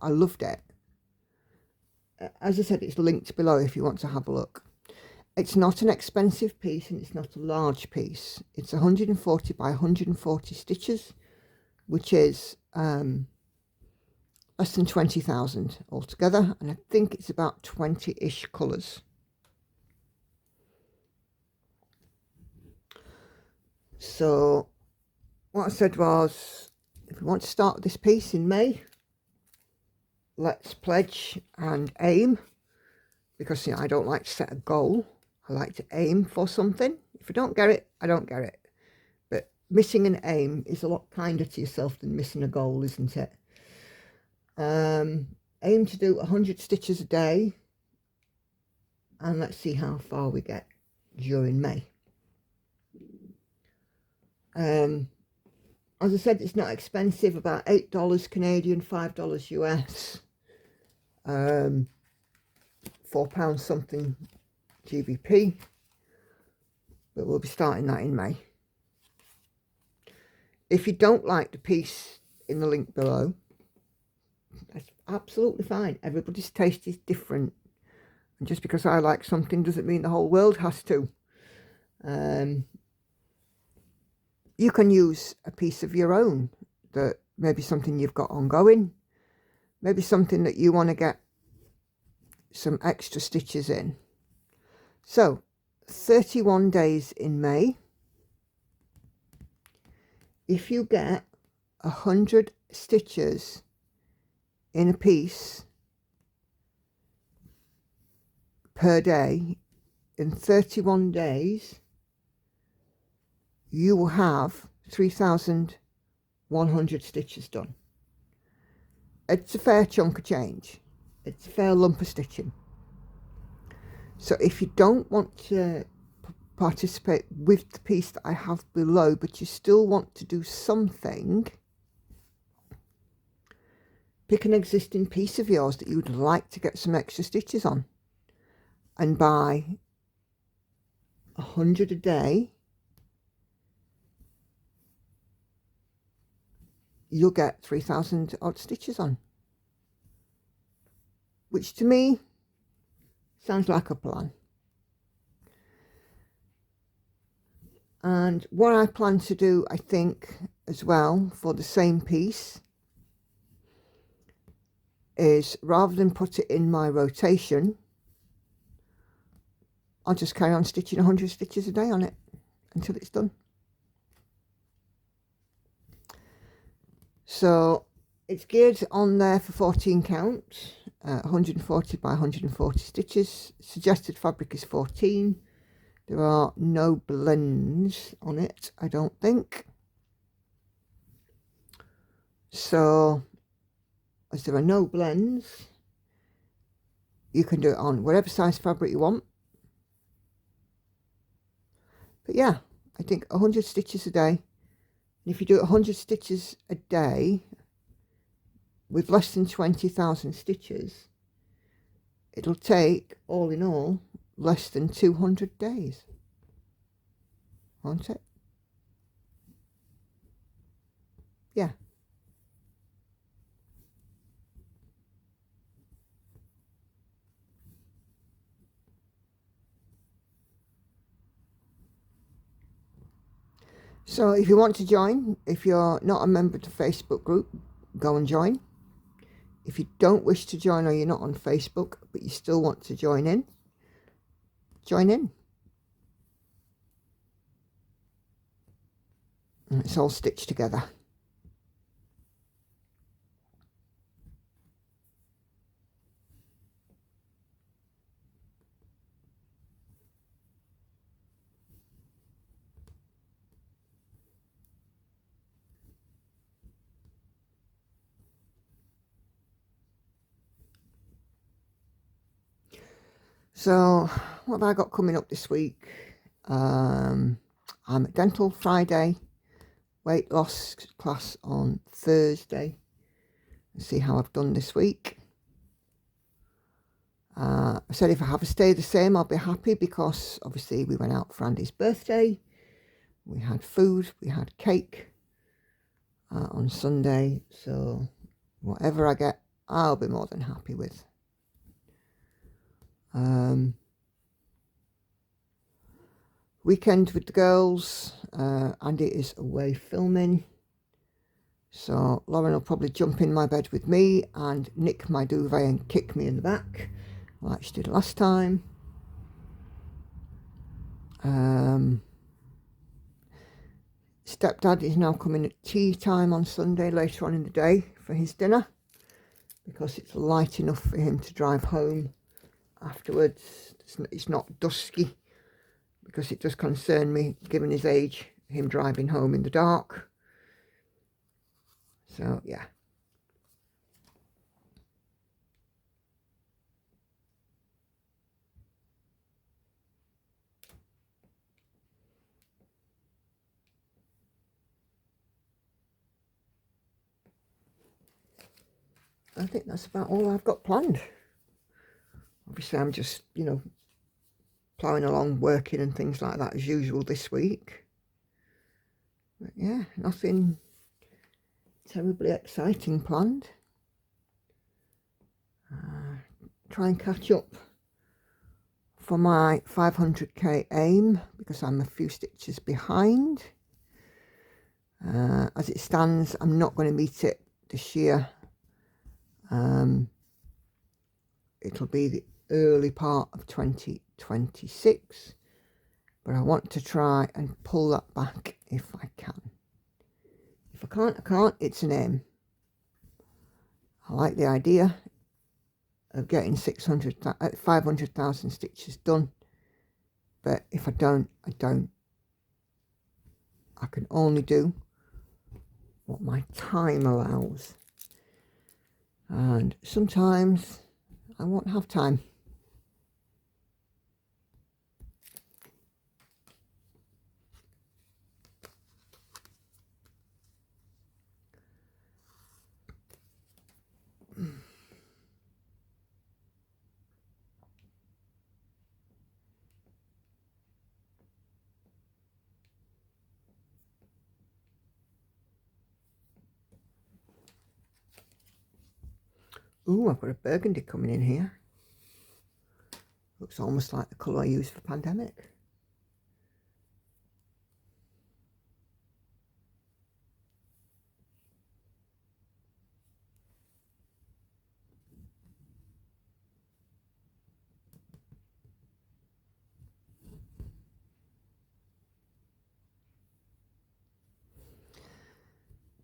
I loved it. As I said, it's linked below if you want to have a look. It's not an expensive piece and it's not a large piece. It's 140 by 140 stitches, which is less than 20,000 altogether, and I think it's about 20-ish colours. So what I said was, if we want to start this piece in May, let's pledge and aim, because you know, I don't like to set a goal. I like to aim for something. If I don't get it, I don't get it. But missing an aim is a lot kinder to yourself than missing a goal, isn't it? Aim to do 100 stitches a day, and let's see how far we get during May. As I said, it's not expensive, about $8 Canadian, $5 US. £4 something GBP, but we'll be starting that in May. If you don't like the piece in the link below, that's absolutely fine. Everybody's taste is different, and just because I like something doesn't mean the whole world has to. You can use a piece of your own, that maybe something you've got ongoing, maybe something that you want to get some extra stitches in. So 31 days in May. If you get 100 stitches in a piece per day in 31 days, you will have 3,100 stitches done. It's a fair chunk of change. It's a fair lump of stitching. So if you don't want to participate with the piece that I have below, but you still want to do something, pick an existing piece of yours that you would like to get some extra stitches on and buy 100 a day. You'll get 3,000 odd stitches on, which to me sounds like a plan. And what I plan to do, I think, as well, for the same piece, is rather than put it in my rotation, I'll just carry on stitching 100 stitches a day on it until it's done. So it's geared on there for 14 count, 140 by 140 stitches. Suggested fabric is 14. There are no blends on it, I don't think. So as there are no blends, you can do it on whatever size fabric you want. But yeah, I think 100 stitches a day. And if you do 100 stitches a day with less than 20,000 stitches, it'll take, all in all, less than 200 days, won't it? Yeah. So if you want to join, if you're not a member of the Facebook group, go and join. If you don't wish to join, or you're not on Facebook but you still want to join in, join in. And it's all stitched together. So what have I got coming up this week? I'm at Dental Friday, weight loss class on Thursday. Let's see how I've done this week. I said if I have a stay the same, I'll be happy, because obviously we went out for Andy's birthday. We had food, we had cake on Sunday. So whatever I get, I'll be more than happy with. Weekend with the girls. Andy is away filming, so Lauren will probably jump in my bed with me and nick my duvet and kick me in the back like she did last time. Stepdad is now coming at tea time on Sunday later on in the day for his dinner, because it's light enough for him to drive home afterwards. It's not dusky, because it does concern me, given his age, him driving home in the dark. So yeah. I think that's about all I've got planned. Obviously I'm just, you know, ploughing along, working and things like that as usual this week. But yeah, nothing terribly exciting planned. Try and catch up for my 500k aim because I'm a few stitches behind. As it stands, I'm not going to meet it this year. It'll be the early part of 2026, but I want to try and pull that back if I can. If I can't, I can't. It's an aim. I like the idea of getting 500,000 stitches done, but if I don't, I don't. I can only do what my time allows, and sometimes I won't have time. Ooh, I've got a burgundy coming in here. Looks almost like the colour I used for Pandemic.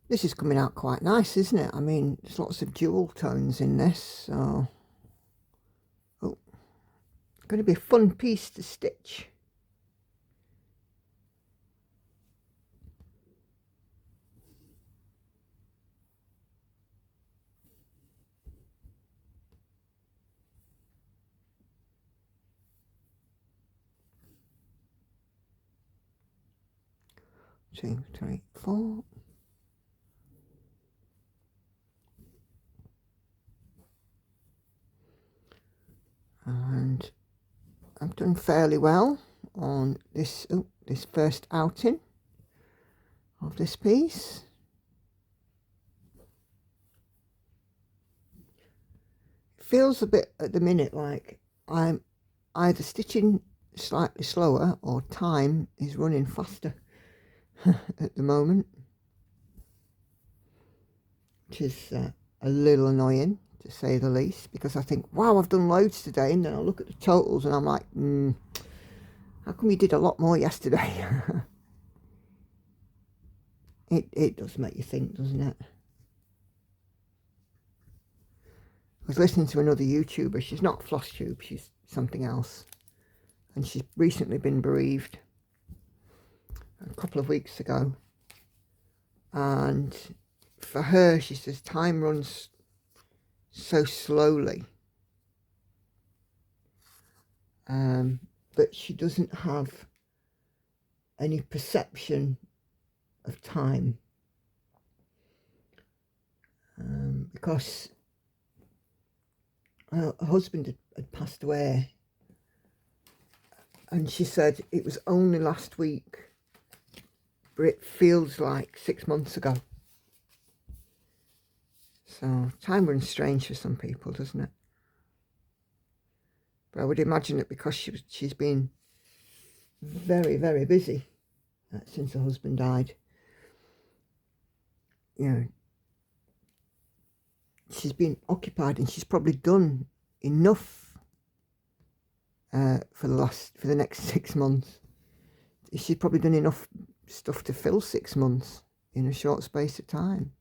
This is coming out quite nice, isn't it? I mean, there's lots of jewel tones in this, so... Oh, it's going to be a fun piece to stitch. Two, three, four. And I've done fairly well on this this first outing of this piece. It feels a bit at the minute like I'm either stitching slightly slower or time is running faster at the moment, which is a little annoying to say the least, because I think, wow, I've done loads today, and then I look at the totals and I'm like, how come you did a lot more yesterday? It does make you think, doesn't it? I was listening to another YouTuber. She's not Flosstube, she's something else, and she's recently been bereaved a couple of weeks ago, and for her, she says time runs so slowly, but she doesn't have any perception of time, because her husband had passed away, and she said it was only last week, but it feels like 6 months ago. So time runs strange for some people, doesn't it? But I would imagine that because she's been very, very busy since her husband died. You know, she's been occupied, and she's probably done enough for the next 6 months. She's probably done enough stuff to fill 6 months in a short space of time.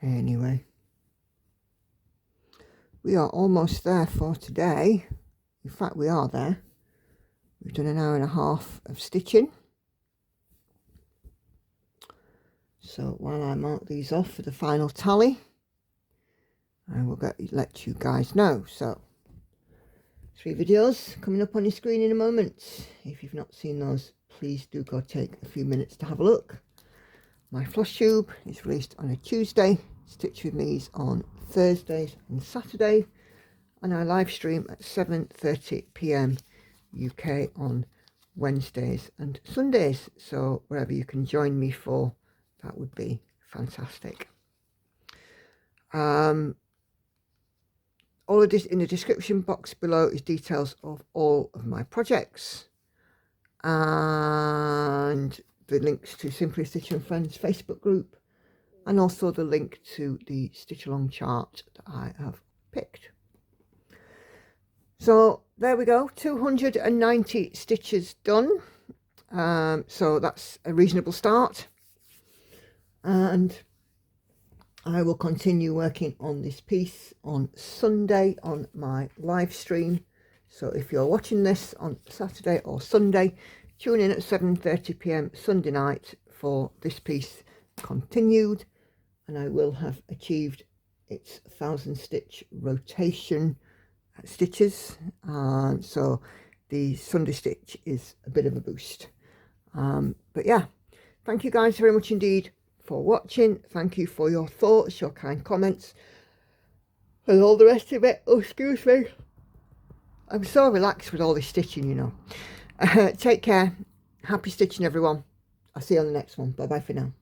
Anyway, we are almost there for today. In fact, we are there. We've done an hour and a half of stitching. So while I mark these off for the final tally, I will let you guys know. So 3 videos coming up on your screen in a moment. If you've not seen those, please do go take a few minutes to have a look. My Flosstube is released on a Tuesday. Stitch with me's on Thursdays and Saturday, and I live stream at 7:30 p.m. UK on Wednesdays and Sundays. So wherever you can join me for, that would be fantastic. All of this in the description box below is details of all of my projects and the links to Simply Stitch and Friends Facebook group, and also the link to the stitch along chart that I have picked. So there we go, 290 stitches done. So that's a reasonable start, and I will continue working on this piece on Sunday on my live stream. So if you're watching this on Saturday or Sunday, tune in at 7:30 p.m. Sunday night for this piece continued, and I will have achieved its 1,000 stitch rotation stitches. So the Sunday stitch is a bit of a boost. But yeah, thank you guys very much indeed for watching. Thank you for your thoughts, your kind comments, and all the rest of it. Oh, excuse me, I'm so relaxed with all this stitching, you know. Take care, happy stitching everyone. I'll see you on the next one. Bye bye for now.